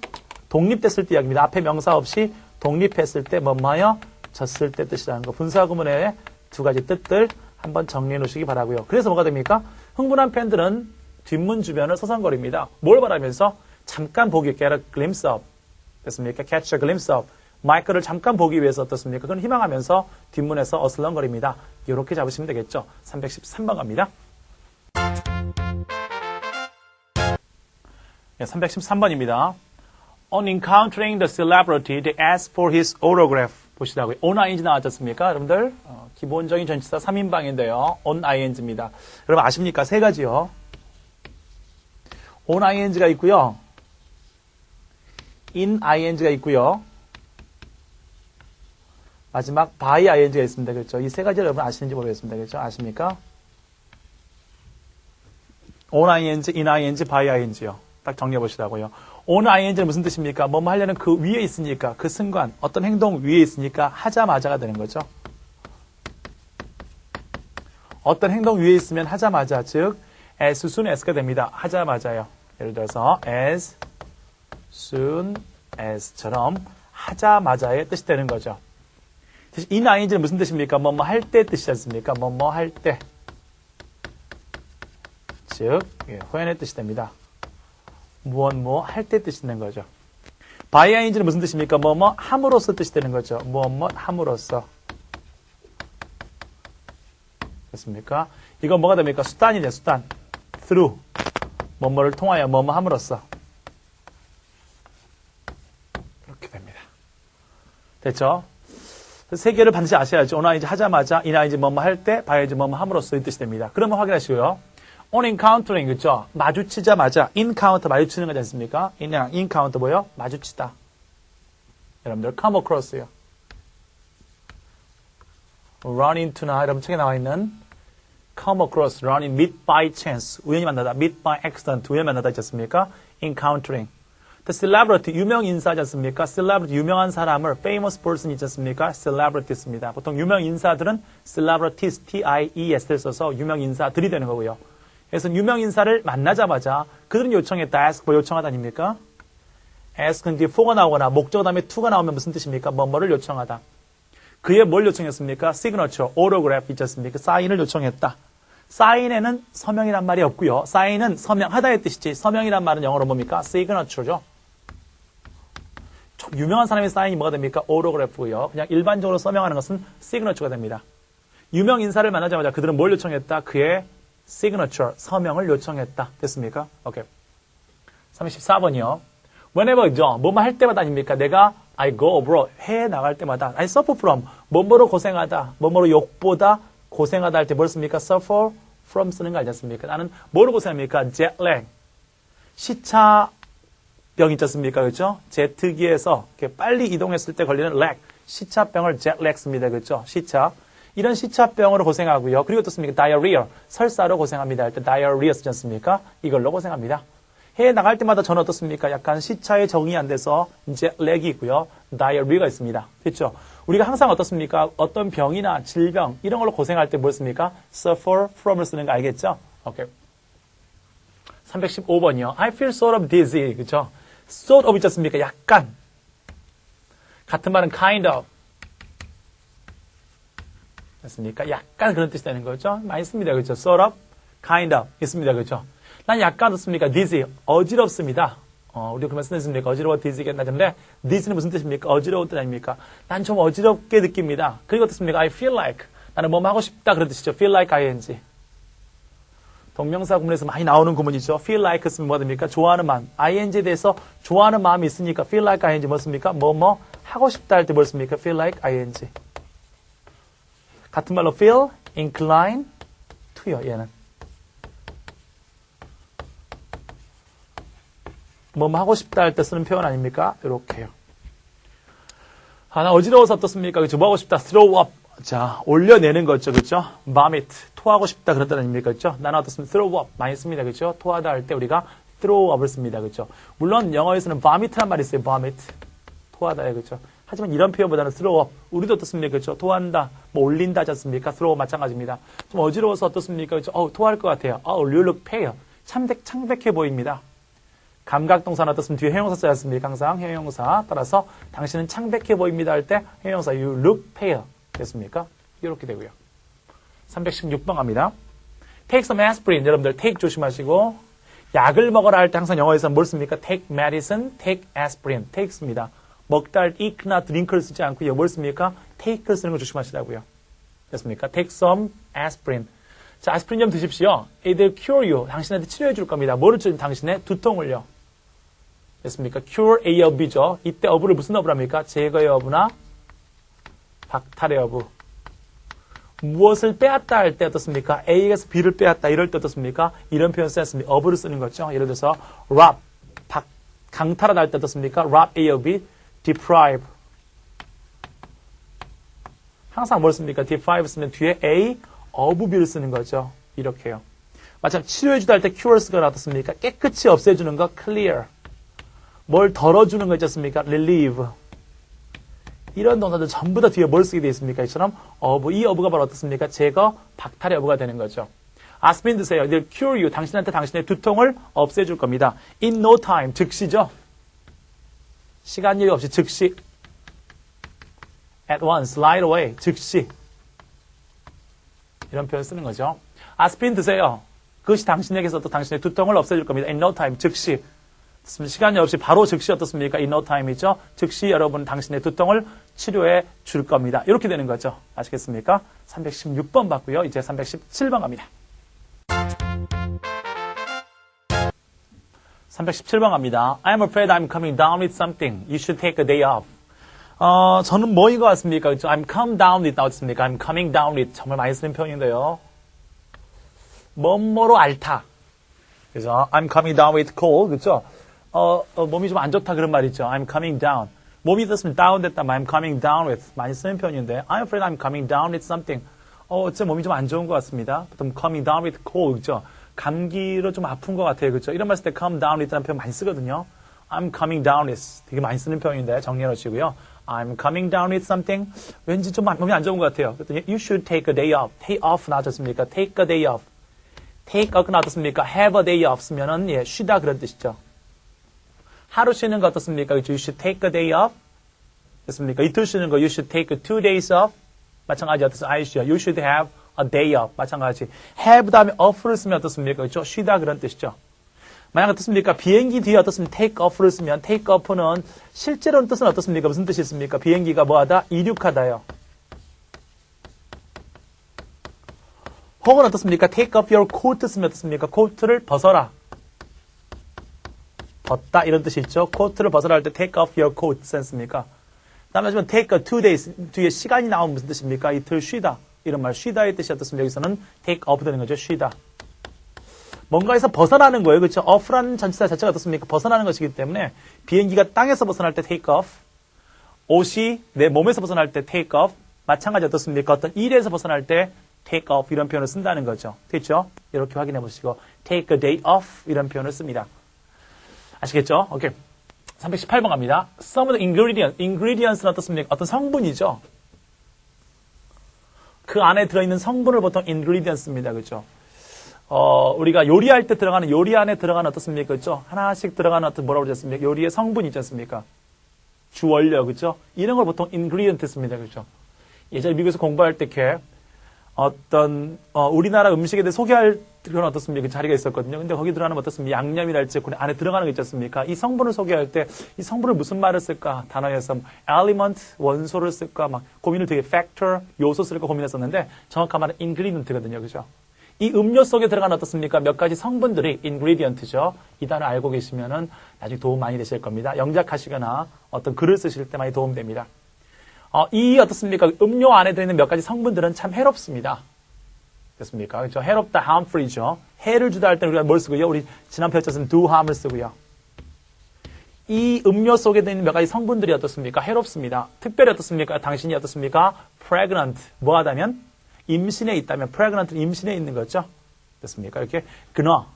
독립됐을 때 이야기입니다. 앞에 명사 없이 독립했을 때 뭐뭐요? 졌을 때 뜻이라는 거. 분사 구문의 두 가지 뜻들 한번 정리해 놓으시기 바라고요. 그래서 뭐가 됩니까? 흥분한 팬들은 뒷문 주변을 서성거립니다. 뭘 바라면서? 잠깐 보기, get a glimpse of. 됐습니까? catch a glimpse of. 마이크를 잠깐 보기 위해서 어떻습니까? 그건 희망하면서 뒷문에서 어슬렁거립니다. 이렇게 잡으시면 되겠죠. 313번 갑니다. 네, 313번입니다. On encountering the celebrity, they asked for his autograph. 보시라고요. on ing 나왔지 않습니까? 여러분들, 기본적인 전치사 3인방인데요. on ing입니다. 여러분 아십니까? 세 가지요. on ing가 있고요. in ing가 있고요. 마지막 by ing가 있습니다. 그렇죠? 이 세 가지를 여러분 아시는지 모르겠습니다. 그렇죠? 아십니까? on ing, in ing, by ing요. 딱 정리해 보시라고요. on ing는 무슨 뜻입니까? 뭐뭐 하려는 그 위에 있으니까, 그 순간, 어떤 행동 위에 있으니까 하자마자가 되는 거죠. 어떤 행동 위에 있으면 하자마자, 즉 as soon as가 됩니다. 하자마자요. 예를 들어서 as soon as처럼 하자마자의 뜻이 되는 거죠. in ing는 무슨 뜻입니까? 뭐뭐 할 때 뜻이지 않습니까? 뭐뭐 할 때. 즉 후연의 뜻이 됩니다. 무엇 뭐 할 때 뜻이 되는 거죠. by ing는 무슨 뜻입니까? 뭐뭐 함으로써 뜻이 되는 거죠. 무엇 함으로써. 됐습니까? 이건 뭐가 됩니까? 수단이네, 수단. through. 뭐뭐를 통하여 뭐뭐 함으로써. 됐죠? 세 개를 반드시 아셔야죠. onING 하자마자 inING 뭐뭐 할 때 봐야지 뭐뭐 함으로써 이 뜻이 됩니다. 그러면 확인하시고요. on encountering, 그죠? 마주치자마자 encounter 마주치는 거지 않습니까? encounter 뭐요? 마주치다. 여러분들 come across요. run into나 여러분 책에 나와 있는 come across, run in, meet by chance, 우연히 만나다, meet by accident, 우연히 만나다 있지 않습니까? encountering. The celebrity, 유명 인사지 않습니까? celebrity, 유명한 사람을 famous person 있지 않습니까? celebrity입니다. 보통 유명 인사들은 celebrities, T-I-E-S를 써서 유명 인사들이 되는 거고요. 그래서 유명 인사를 만나자마자 그들은 요청했다, ask 뭐 요청하다 아닙니까? ask는 뒤에 for가 나오거나 목적 다음에 to가 나오면 무슨 뜻입니까? 뭐뭐를 요청하다. 그의 뭘 요청했습니까? signature, autograph 있지 않습니까? 사인을 요청했다. 사인에는 서명이란 말이 없고요. 사인은 서명하다의 뜻이지 서명이란 말은 영어로 뭡니까? signature죠. 좀 유명한 사람의 사인이 뭐가 됩니까? autograph고요. 그냥 일반적으로 서명하는 것은 signature가 됩니다. 유명 인사를 만나자마자 그들은 뭘 요청했다? 그의 signature, 서명을 요청했다. 됐습니까? 오케이. 34번이요. Whenever, 뭐뭐 할 때마다 아닙니까? 내가 I go abroad, 해외에 나갈 때마다 I suffer from, 뭐뭐로 고생하다, 뭐뭐로 욕보다 고생하다 할 때 뭘 씁니까? suffer from 쓰는 거 알지 않습니까? 나는 뭐로 고생합니까? jet lag, 시차병 있지 않습니까? 그렇죠? 제트기에서 이렇게 빨리 이동했을 때 걸리는 lag, 시차병을 jet lag 씁니다. 그렇죠? 시차. 이런 시차병으로 고생하고요. 그리고 어떻습니까? diarrhea, 설사로 고생합니다. 할 때 diarrhea 쓰지 않습니까? 이걸로 고생합니다. 해외 나갈 때마다 저는 어떻습니까? 약간 시차에 적응이 안 돼서 이제 렉이 있고요. diarrhea가 있습니다. 됐죠? 우리가 항상 어떻습니까? 어떤 병이나 질병 이런 걸로 고생할 때 뭘 씁니까? suffer from을 쓰는 거 알겠죠? 오케이. 315번이요. I feel sort of dizzy. 그렇죠? sort of 있지 않습니까? 약간. 같은 말은 kind of. 됐습니까? 약간 그런 뜻이 되는 거죠. 많이 씁니다. 그렇죠? sort of, kind of 있습니다. 그렇죠? 난 약간 어떻습니까? dizzy, 어지럽습니다. 우리가 그 말씀 했습니까? 어지러워 dizzy겠나 근데 dizzy는 무슨 뜻입니까? 어지러운 뜻 아닙니까? 난 좀 어지럽게 느낍니다. 그리고 어떻습니까? I feel like, 나는 뭐뭐 하고 싶다 그런 뜻이죠. feel like ing. 동명사 구문에서 많이 나오는 구문이죠. feel like 쓰면 뭐가 됩니까? 좋아하는 마음. ing에 대해서 좋아하는 마음이 있으니까 feel like ing 뭐 씁니까? 뭐뭐 하고 싶다 할 때 뭘 씁니까? feel like ing. 같은 말로 feel, incline to요. 얘는. 뭐 하고 싶다 할 때 쓰는 표현 아닙니까? 이렇게요. 나 어지러워서 어떻습니까? 그쵸? 뭐 하고 싶다? throw up. 자, 올려내는 거죠. 그쵸? vomit. 토하고 싶다. 그런 뜻 아닙니까? 그쵸? 나는 어떻습니까? throw up. 많이 씁니다. 그쵸? 토하다 할 때 우리가 throw up을 씁니다. 그쵸? 물론 영어에서는 vomit란 말이 있어요. vomit. 토하다에 그쵸? 하지만 이런 표현보다는 throw up. 우리도 어떻습니까? 그쵸? 토한다. 뭐 올린다 하지 않습니까? throw up 마찬가지입니다. 좀 어지러워서 어떻습니까? 그쵸? 토할 것 같아요. you look pale. 창백해 보입니다. 감각동사는 어떻습니까? 뒤에 형용사 써야 습니까? 항상 형용사. 따라서 당신은 창백해 보입니다 할 때 형용사 you look pale 됐습니까? 이렇게 되고요. 316번 갑니다. Take some aspirin. 여러분들 take 조심하시고 약을 먹어라 할 때 항상 영어에서 뭘 씁니까? Take medicine, take aspirin. take 씁니다. 먹다 할 때 eat나 drink를 쓰지 않고요. 뭘 씁니까? take를 쓰는 거 조심하시라고요. 됐습니까? Take some aspirin. 자, 아스피린 좀 드십시오. It will cure you. 당신한테 치료해 줄 겁니다. 뭐를 줄 당신의 두통을요. 됐습니까? cure A of B죠. 이때 어부를 무슨 어부를 합니까? 제거의 어부나 박탈의 어부. 무엇을 빼앗다 할 때 어떻습니까? A에서 B를 빼앗다. 이럴 때 어떻습니까? 이런 표현 쓰였습니다. 어부를 쓰는 거죠. 예를 들어서 rob, 강탈하다 할 때 어떻습니까? rob A of B, deprive. 항상 뭘 씁니까? deprive 쓰면 뒤에 A, of B를 쓰는 거죠. 이렇게요. 마찬가지로 치료해주다 할 때 cure 쓰거나 어떻습니까? 깨끗이 없애주는 거 clear. 뭘 덜어주는 거 있지 않습니까? relieve. 이런 동사들 전부 다 뒤에 뭘 쓰게 되어 있습니까? 이처럼 of, 이 of가 바로 어떻습니까? 제거, 박탈의 of가 되는 거죠. 아스피린 드세요. They'll cure you. 당신한테 당신의 두통을 없애줄 겁니다. In no time. 즉시죠. 시간 여유 없이 즉시. At once. Right away. 즉시. 이런 표현 쓰는 거죠. 아스피린 드세요. 그것이 당신에게서 또 당신의 두통을 없애줄 겁니다. In no time. 즉시. 시간이 없이 바로 즉시 어떻습니까? In no time이죠. 즉시 여러분 당신의 두통을 치료해 줄 겁니다. 이렇게 되는 거죠. 아시겠습니까? 316번 봤고요. 이제 317번 갑니다. 317번 갑니다. I'm afraid I'm coming down with something. You should take a day off. 저는 뭐인 것 같습니까? 그렇죠? I'm come down with 나왔습니까? I'm coming down with 정말 많이 쓰는 표현인데요. 뭐뭐로 앓다. 그래서 I'm coming down with cold. 그렇죠? 몸이 좀 안 좋다 그런 말이죠. I'm coming down. 몸이 됐으면 down 됐다면 I'm coming down with 많이 쓰는 표현인데 I'm afraid I'm coming down with something. 어째 몸이 좀 안 좋은 것 같습니다. 보통 coming down with cold. 그렇죠? 감기로 좀 아픈 것 같아요. 그렇죠? 이런 말 쓸 때 come down with라는 표현 많이 쓰거든요. I'm coming down with 되게 많이 쓰는 표현인데 정리해 놓으시고요. I'm coming down with something. 왠지 좀 몸이 안 좋은 것 같아요. 그랬더니 you should take a day off. take off 나왔습니까? take a day off. take a 나왔습니까? have a day off 쓰면은 예, 쉬다 그런 뜻이죠. 하루 쉬는 거 어떻습니까? You should take a day off. 됐습니까? 이틀 쉬는 거 you should take 2 days off. 마찬가지 어떻습니까? I should. You should have a day off. 마찬가지. have 다음에 off를 쓰면 어떻습니까? 그렇죠? 쉬다 그런 뜻이죠. 만약 어떻습니까? 비행기 뒤에 어떻습니까? take off를 쓰면 take off는 실제로는 뜻은 어떻습니까? 무슨 뜻이 있습니까? 비행기가 뭐하다? 이륙하다요. 혹은 어떻습니까? take off your coat 쓰면 어떻습니까? 코트를 벗어라. 벗다 이런 뜻이 있죠. 코트를 벗어라 할 때 take off your coat 쓰지 않습니까? 다음에 하지만 take 2 days 뒤에 시간이 나오면 무슨 뜻입니까? 이틀 쉬다. 이런 말 쉬다의 뜻이 어떻습니까? 여기서는 take off 되는 거죠. 쉬다. 뭔가에서 벗어나는 거예요. 그렇죠? off라는 전치사 자체가 어떻습니까? 벗어나는 것이기 때문에 비행기가 땅에서 벗어날 때 take off, 옷이 내 몸에서 벗어날 때 take off, 마찬가지 어떻습니까? 어떤 일에서 벗어날 때 take off 이런 표현을 쓴다는 거죠. 됐죠? 이렇게 확인해 보시고 take a day off 이런 표현을 씁니다. 아시겠죠? 오케이. 318번 갑니다. Some of the ingredients는 어떻습니까? 어떤 성분이죠. 그 안에 들어있는 성분을 보통 ingredients입니다. 그렇죠? 우리가 요리할 때 들어가는 요리 안에 들어가는 어떻습니까? 그렇죠? 하나씩 들어가는 어떤 뭐라고 그러셨습니까? 요리의 성분이 있지 않습니까? 주원료, 그렇죠? 이런 걸 보통 ingredient 씁니다. 그렇죠? 예전에 미국에서 공부할 때 이렇게 우리나라 음식에 대해 소개할 그런 어떻습니까? 그 자리가 있었거든요. 근데 거기 들어가는 어떻습니까? 양념이랄지 안에 들어가는 거 있지 않습니까? 이 성분을 소개할 때 이 성분을 무슨 말을 쓸까? 단어에서 element, 원소를 쓸까? 막 고민을 되게 factor, 요소 쓸까 고민했었는데 정확한 말은 ingredient거든요. 그죠? 이 음료 속에 들어간 어떻습니까? 몇 가지 성분들이 ingredient죠. 이 단어 알고 계시면은 나중에 도움 많이 되실 겁니다. 영작하시거나 어떤 글을 쓰실 때 많이 도움됩니다. 이 어떻습니까? 음료 안에 들어있는 몇 가지 성분들은 참 해롭습니다. 됐습니까? 그렇죠? 해롭다, harmfree죠. 해를 주다 할 때는 우리가 뭘 쓰고요? 우리 지난 편에서는 do harm을 쓰고요. 이 음료 속에 들어있는 몇 가지 성분들이 어떻습니까? 해롭습니다. 특별히 어떻습니까? 당신이 어떻습니까? pregnant, 뭐하다면? 임신에 있다면, pregnant는 임신에 있는 거죠. 됐습니까? 이렇게 그너,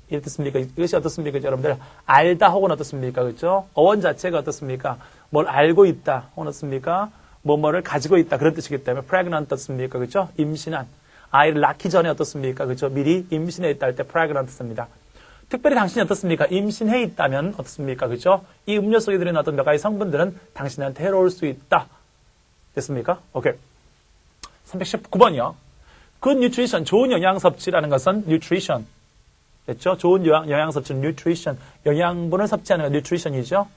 이렇습니까? 이것이 어떻습니까? 여러분들 알다 혹은 어떻습니까? 그렇죠? 어원 자체가 어떻습니까? 뭘 알고 있다 혹은 어떻습니까? 뭐를 가지고 있다 그런 뜻이기 때문에 pregnant 어떻습니까? 그렇죠? 임신한 아이를 낳기 전에 어떻습니까? 그렇죠? 미리 임신해 있다 할 때 pregnant 씁니다. 특별히 당신이 어떻습니까? 임신해 있다면 어떻습니까? 그렇죠? 이 음료 속에 들어있는 어떤 몇 가지 성분들은 당신한테 해로울 수 있다. 됐습니까? 오케이. 319번이요. Good nutrition, 좋은 영양 섭취라는 것은 nutrition. 됐죠? 좋은 영양 섭취는 nutrition. 영양분을 섭취하는 건 nutrition이죠.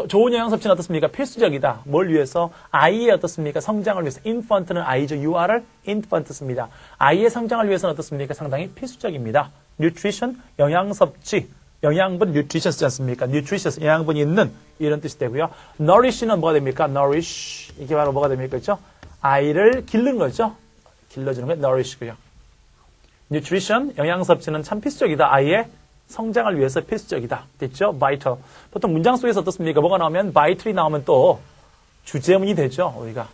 좋은 영양 섭취는 어떻습니까? 필수적이다. 뭘 위해서? 아이의 어떻습니까? 성장을 위해서. infant는 아이죠. UR을 infant 씁니다. 아이의 성장을 위해서는 어떻습니까? 상당히 필수적입니다. nutrition, 영양 섭취. 영양분, nutrition 쓰지 않습니까? nutritious, 영양분이 있는 이런 뜻이 되고요. nourish는 뭐가 됩니까? nourish. 이게 바로 뭐가 됩니까? 그렇죠? 아이를 기르는 거죠. 길러주는 게 nourish고요. nutrition, 영양 섭취는 참 필수적이다. 아이의 성장을 위해서 필수적이다. 됐죠? vital. 보통 문장 속에서 어떻습니까? 뭐가 나오면 vital이 나오면 또 주제문이 되죠. 우리가.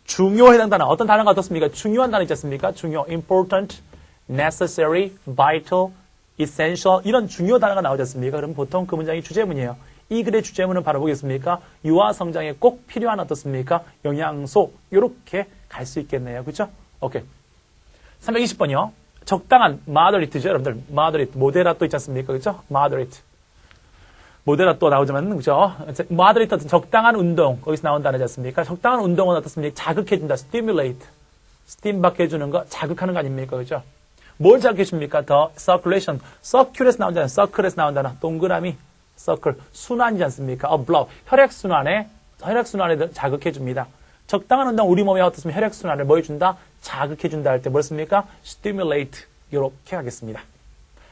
중요에 해당 단어. 어떤 단어가 어떻습니까? 중요한 단어 있지 않습니까? 중요, important, necessary, vital, essential 이런 중요 단어가 나오지 않습니까? 그럼 보통 그 문장이 주제문이에요. 이 글의 주제문은 바로 보겠습니까? 유아 성장에 꼭 필요한 어떻습니까? 영양소 이렇게 갈 수 있겠네요. 그렇죠? 오케이. 320번이요. 적당한 moderate죠, 여러분들. moderate, 모데라또 있지 않습니까? 그렇죠? moderate. 모데라또 나오지만, 그죠? moderate, 적당한 운동. 거기서 나온 단어지 않습니까? 적당한 운동은 어떻습니까? 자극해준다. stimulate. 스팀 받게 해주는 거, 자극하는 거 아닙니까? 그죠? 뭘 자극해줍니까? 더 circulation. circule에서 나온다는, circle에서 나온다는, 동그라미, circle. 순환이지 않습니까? blood. 혈액순환에 자극해줍니다. 적당한 운동, 우리 몸에 어떻습니까? 혈액순환을 뭐 해준다? 자극해준다 할 때 뭘 씁니까? stimulate. 이렇게 하겠습니다.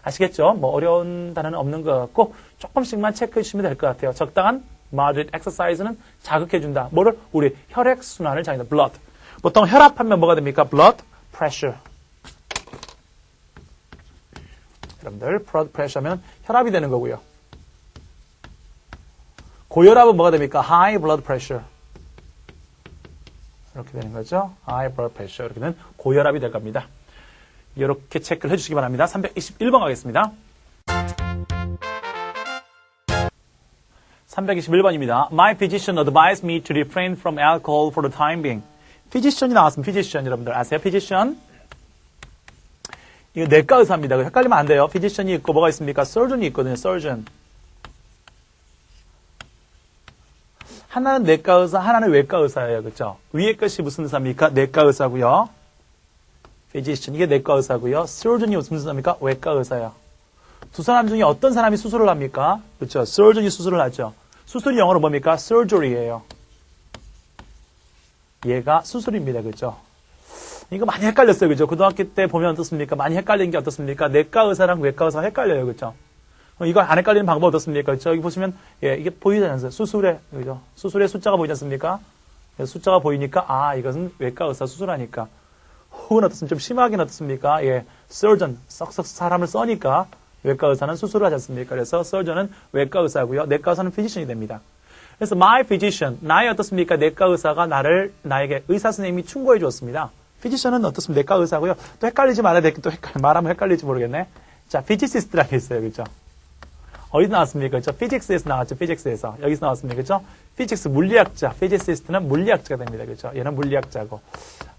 아시겠죠? 뭐 어려운 단어는 없는 것 같고 조금씩만 체크해 주시면 될 것 같아요. 적당한 moderate exercise는 자극해준다. 뭐를? 우리 혈액순환을 자극한다. blood. 보통 혈압하면 뭐가 됩니까? blood pressure. 여러분들 blood pressure면 혈압이 되는 거고요. 고혈압은 뭐가 됩니까? high blood pressure. 이렇게 되는 거죠. high blood pressure. 이렇게 되면 고혈압이 될 겁니다. 이렇게 체크를 해주시기 바랍니다. 321번 가겠습니다. 321번입니다. My physician advised me to refrain from alcohol for the time being. physician이 나왔습니다. physician 여러분들 아세요? physician. 이거 내과 의사입니다. 헷갈리면 안 돼요. physician이 있고 뭐가 있습니까? surgeon이 있거든요. surgeon. 하나는 내과 의사, 하나는 외과 의사예요. 그렇죠? 위에 것이 무슨 의사입니까? 내과 의사고요. physician 이게 내과 의사고요. surgeon이 무슨 의사입니까? 외과 의사예요. 두 사람 중에 어떤 사람이 수술을 합니까? 그렇죠? surgeon이 수술을 하죠. 수술이 영어로 뭡니까? surgery예요. 얘가 수술입니다. 그렇죠? 이거 많이 헷갈렸어요. 그죠? 고등학교 때 보면 어떻습니까? 많이 헷갈린 게 어떻습니까? 내과 의사랑 외과 의사가 헷갈려요. 그죠? 이거 안 헷갈리는 방법 어떻습니까? 그죠? 여기 보시면, 예, 이게 보이지 않습니까? 수술에, 그죠? 수술에 숫자가 보이지 않습니까? 숫자가 보이니까, 아, 이것은 외과 의사 수술하니까. 혹은 어떻습니까? 좀 심하긴 어떻습니까? 예, surgeon, 썩썩 사람을 써니까 외과 의사는 수술을 하지 않습니까? 그래서 surgeon은 외과 의사고요. 내과 의사는 physician이 됩니다. 그래서 my physician, 나의 어떻습니까? 내과 의사가 나에게 의사 선생님이 충고해 주었습니다. physician은 어떻습니까? 내과 의사고요. 또 헷갈리지 말아야 될 게 또 말하면 헷갈릴지 모르겠네. 자, physicist라는 게 있어요. 그죠? 어디서 나왔습니까? 그죠? physics에서 나왔죠. physics에서. 여기서 나왔습니까? 그죠? physics 물리학자, physicist는 물리학자가 됩니다. 그죠? 얘는 물리학자고.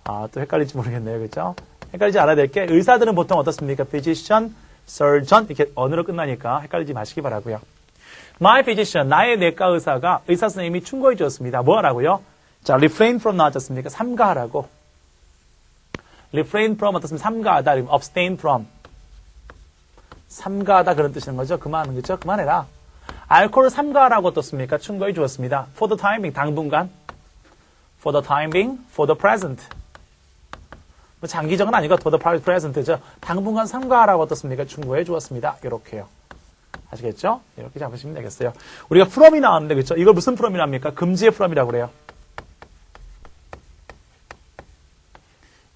아, 또 헷갈릴지 모르겠네요. 그죠? 헷갈리지 않아야 될 게 의사들은 보통 어떻습니까? physician, surgeon 이렇게 언어로 끝나니까 헷갈리지 마시기 바라고요. My physician, 나의 내과 의사가 의사 선생님이 충고해 주었습니다. 뭐 하라고요? 자, refrain from 나왔습니까? 삼가하라고. refrain from 어떻습니까? 삼가하다, abstain from. 삼가하다 그런 뜻인 거죠. 그렇죠? 그만해라. 알코올을 삼가하라고 어떻습니까? 충고해 주었습니다. For the time being, 당분간. For the time being, for the present. 뭐 장기적은 아니고 for the present죠. 당분간 삼가하라고 어떻습니까? 충고해 주었습니다. 이렇게요. 아시겠죠? 이렇게 잡으시면 되겠어요. 우리가 from이 나왔는데 그렇죠? 이걸 무슨 from이랍니까? 금지의 from이라고 그래요.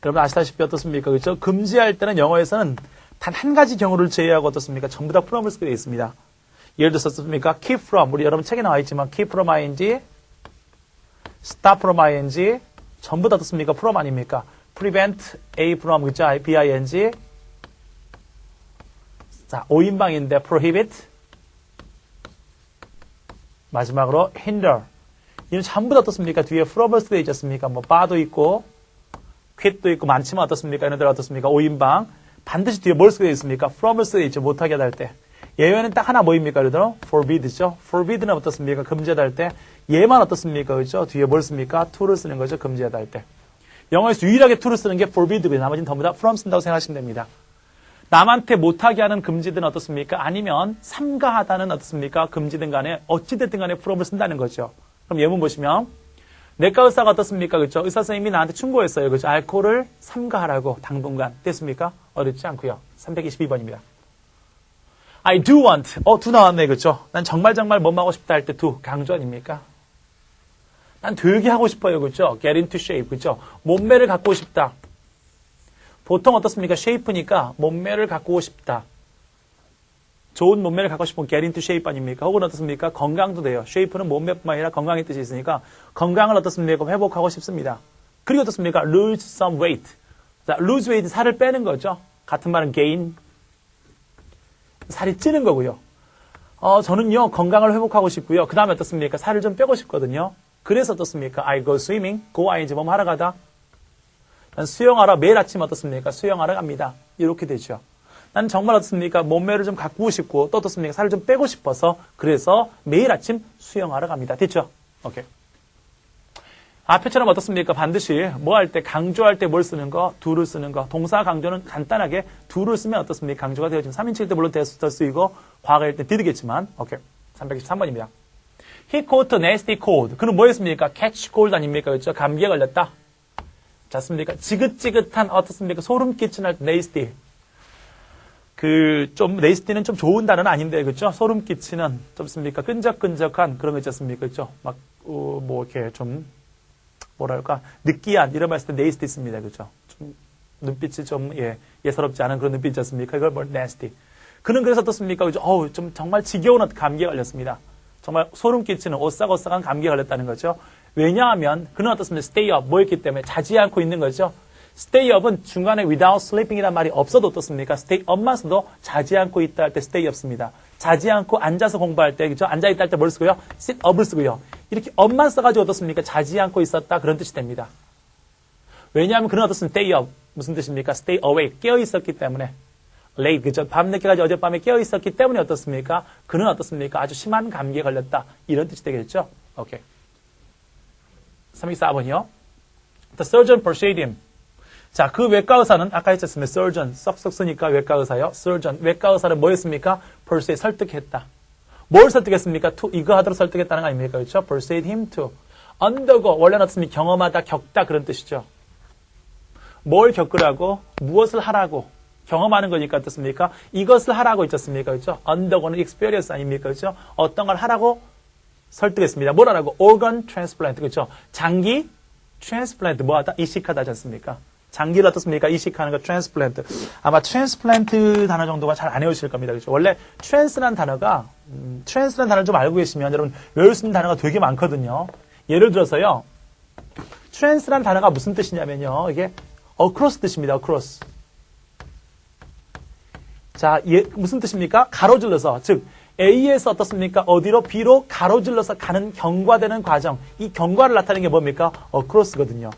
여러분 아시다시피 어떻습니까? 그렇죠? 금지할 때는 영어에서는 단 한 가지 경우를 제외하고 어떻습니까? 전부 다 from을 쓰게 되어 있습니다. 예를 들어서 어떻습니까? keep from. 우리 여러분 책에 나와 있지만 keep from ing, stop from ing, 전부 다 어떻습니까? from 아닙니까? prevent a from, 그죠? bing. 자, 5인방인데 prohibit. 마지막으로 hinder. 이는 전부 다 어떻습니까? 뒤에 from을 쓰게 되어 있습니까? 뭐 bar도 있고 quit도 있고 많지만 어떻습니까? 얘네들 어떻습니까? 5인방. 반드시 뒤에 뭘 쓰게 되어 있습니까? from을 쓰게 되어 있죠. 못하게 하다 할 때. 예외는 딱 하나 뭐입니까? 예를 들어 forbid죠. forbid는 어떻습니까? 금지하다 할 때. 얘만 어떻습니까? 그렇죠? 뒤에 뭘 씁니까? to를 쓰는 거죠. 금지하다 할 때. 영어에서 유일하게 to를 쓰는 게 forbid고요. 나머지는 전부 다 from 쓴다고 생각하시면 됩니다. 남한테 못하게 하는 금지든 어떻습니까? 아니면 삼가하다는 어떻습니까? 금지든 간에 어찌됐든 간에 from을 쓴다는 거죠. 그럼 예문 보시면 내과 의사가 어떻습니까? 그렇죠? 의사 선생님이 나한테 충고했어요. 그렇죠? 알코올을 삼가하라고 당분간. 됐습니까? 어렵지 않고요. 322번입니다. I do want. do 나왔네. 그렇죠? 난 정말 뭐 하고 싶다 할 때 do. 강조 아닙니까? 난 되게 하고 싶어요. 그렇죠? get into shape. 그렇죠? 몸매를 갖고 싶다. 보통 어떻습니까? shape니까 몸매를 갖고 싶다. 좋은 몸매를 갖고 싶으면 get into shape 아닙니까? 혹은 어떻습니까? 건강도 돼요. shape는 몸매뿐만 아니라 건강의 뜻이 있으니까 건강을 어떻습니까? 회복하고 싶습니다. 그리고 어떻습니까? lose some weight. 자, lose weight, 살을 빼는 거죠. 같은 말은 gain. 살이 찌는 거고요. 저는요, 건강을 회복하고 싶고요. 그 다음에 어떻습니까? 살을 좀 빼고 싶거든요. 그래서 어떻습니까? I go swimming. go ing 뭐 하러 가다. 난 수영하러 매일 아침 어떻습니까? 수영하러 갑니다. 이렇게 되죠. 난 정말 어떻습니까? 몸매를 좀 가꾸고 싶고 또 어떻습니까? 살을 좀 빼고 싶어서 그래서 매일 아침 수영하러 갑니다. 됐죠? 오케이. 앞에처럼 어떻습니까? 반드시 뭐 할 때 강조할 때 뭘 쓰는 거? do를 쓰는 거. 동사 강조는 간단하게 do를 쓰면 어떻습니까? 강조가 되어지면 3인칭일 때 물론 대수도 쓰이고 과거일 때 did겠지만 오케이. 323번입니다. He caught a nasty cold. 그는 뭐 했습니까? catch cold 아닙니까? 그렇죠? 감기에 걸렸다. 잤습니까? 지긋지긋한 어떻습니까? 소름 끼치는 nasty. 좀, nasty는 좀 좋은 단어는 아닌데, 그죠? 소름 끼치는, 좀 씁니까? 끈적끈적한 그런 거 있지 않습니까? 그죠? 막, 이렇게 좀, 뭐랄까, 느끼한, 이런 말 했을 때 nasty 있습니다. 그죠? 좀, 눈빛이 좀, 예사롭지 않은 그런 눈빛 있지 않습니까? 이걸 nasty. 그는 그래서 어떻습니까? 그죠? 좀 정말 지겨운 감기에 걸렸습니다. 정말 소름 끼치는 오싹오싹한 감기에 걸렸다는 거죠. 왜냐하면, 그는 어떻습니까? stay up, 뭐였기 때문에 자지 않고 있는 거죠. stay up은 중간에 without sleeping이란 말이 없어도 어떻습니까? stay up만 써도 자지 않고 있다 할 때 stay up습니다. 자지 않고 앉아서 공부할 때, 그죠? 앉아있다 할 때 뭘 쓰고요? sit up을 쓰고요. 이렇게 up만 써가지고 어떻습니까? 자지 않고 있었다. 그런 뜻이 됩니다. 왜냐하면 그는 어떻습니까? stay up. 무슨 뜻입니까? stay awake. 깨어 있었기 때문에. late, 그죠? 밤늦게까지 어젯밤에 깨어 있었기 때문에 어떻습니까? 그는 어떻습니까? 아주 심한 감기에 걸렸다. 이런 뜻이 되겠죠? 오케이. 324번이요. The surgeon persuaded him. 자, 그 외과 의사는 아까 했었습니다. surgeon, 썩썩 쓰니까 외과 의사요. surgeon, 외과 의사는 뭐였습니까? persuade, 설득했다. 뭘 설득했습니까? to, 이거 하도록 설득했다는 거 아닙니까? 그렇죠? persuade him to. undergo, 원래는 어떻습니까? 경험하다, 겪다 그런 뜻이죠. 뭘 겪으라고? 무엇을 하라고? 경험하는 거니까 어떻습니까? 이것을 하라고 있었습니까? 그렇죠? undergo는 experience 아닙니까? 그렇죠? 어떤 걸 하라고 설득했습니다. 뭘 하라고? organ transplant, 그렇죠? 장기 transplant, 뭐 하다? 이식하다 하지 않습니까? 장기를 어떻습니까? 이식하는 거 transplant. 아마 transplant 단어 정도가 잘 안 외우실 겁니다. 그렇죠? 원래 trans라는 단어가 trans라는 단어를 좀 알고 계시면 여러분 외울 수 있는 단어가 되게 많거든요. 예를 들어서요. trans라는 단어가 무슨 뜻이냐면요. 이게 across 뜻입니다. across. 자, 무슨 뜻입니까? 가로질러서, 즉 A에서 어떻습니까? 어디로? B로 가로질러서 가는 경과되는 과정. 이 경과를 나타내는 게 뭡니까? across거든요.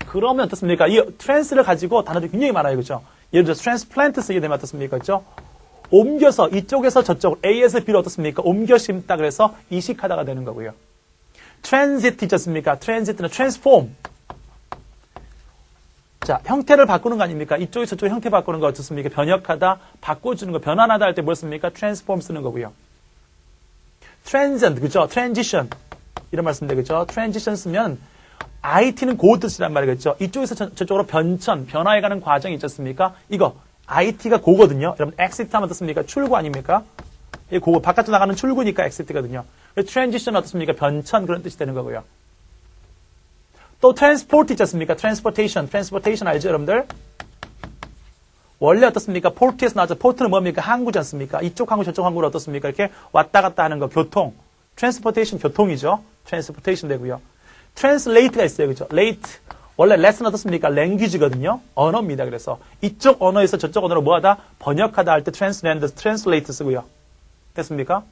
그러면 어떻습니까? 이 trans를 가지고 단어들이 굉장히 많아요. 그렇죠? 예를 들어서 transplant 쓰게 되면 어떻습니까? 그렇죠? 옮겨서 이쪽에서 저쪽 A에서 B로 어떻습니까? 옮겨 심다 그래서 이식하다가 되는 거고요. transit 있지 않습니까? transit는 transform. 자, 형태를 바꾸는 거 아닙니까? 이쪽에 저쪽에 형태 바꾸는 거 어떻습니까? 변혁하다, 바꿔주는 거, 변환하다 할 때 뭘 씁니까? transform 쓰는 거고요. transient, 그죠? transition. 이런 말씀인데, 그죠? transition 쓰면 IT는 그 뜻이란 말이겠죠. 이쪽에서 저쪽으로 변화해가는 과정이 있지 않습니까? 이거, IT가 고거든요. 여러분, exit 하면 어떻습니까? 출구 아닙니까? 이 고거, 바깥으로 나가는 출구니까 exit거든요. transition 어떻습니까? 변천, 그런 뜻이 되는 거고요. 또 transport 있지 않습니까? transportation 알죠, 여러분들? 원래 어떻습니까? port에서 나왔죠. port는 뭡니까? 항구지 않습니까? 이쪽 항구, 저쪽 항구를 어떻습니까? 이렇게 왔다 갔다 하는 거, 교통. transportation, 교통이죠. transportation 되고요. translate가 있어요, 그죠? late. 원래 lesson 어떻습니까? language거든요. 언어입니다. 그래서 이쪽 언어에서 저쪽 언어로 뭐하다? 번역하다 할 때 translate 쓰고요. 됐습니까?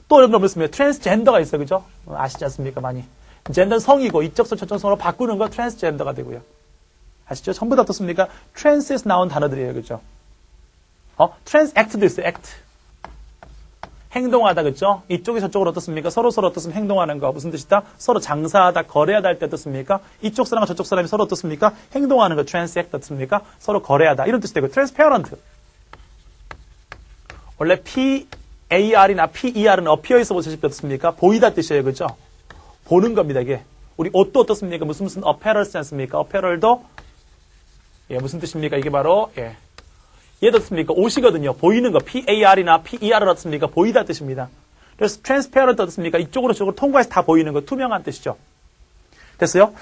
또 여러분 뭐였습니까? transgender가 있어요, 그죠? 아시지 않습니까? 많이. 젠더는 성이고 이쪽서 저쪽 성으로 바꾸는 거 트랜스젠더가 되고요. 아시죠? 전부 다 어떻습니까? 트랜스에서 나온 단어들이에요. 그죠? 트랜스액트도 있어요. 액트. 행동하다. 그죠? 이쪽이 저쪽으로 어떻습니까? 서로 어떻습니까? 행동하는 거. 무슨 뜻이다? 서로 장사하다, 거래하다 할 때 어떻습니까? 이쪽 사람과 저쪽 사람이 서로 어떻습니까? 행동하는 거. 트랜스액트 어떻습니까? 서로 거래하다. 이런 뜻이 되고 트랜스페어런트. 원래 PAR이나 PER은 appear에서 보시면 어떻습니까? 보이다 뜻이에요. 그죠? 보는 겁니다, 이게. 우리 옷도 어떻습니까? 무슨 apparel 쓰지 않습니까? apparel도, 무슨 뜻입니까? 이게 바로, 얘도 어떻습니까? 옷이거든요. 보이는 거. PAR이나 PER은 어떻습니까? 보이다 뜻입니다. 그래서 transparent 어떻습니까? 이쪽으로 저쪽으로 통과해서 다 보이는 거. 투명한 뜻이죠. 됐어요?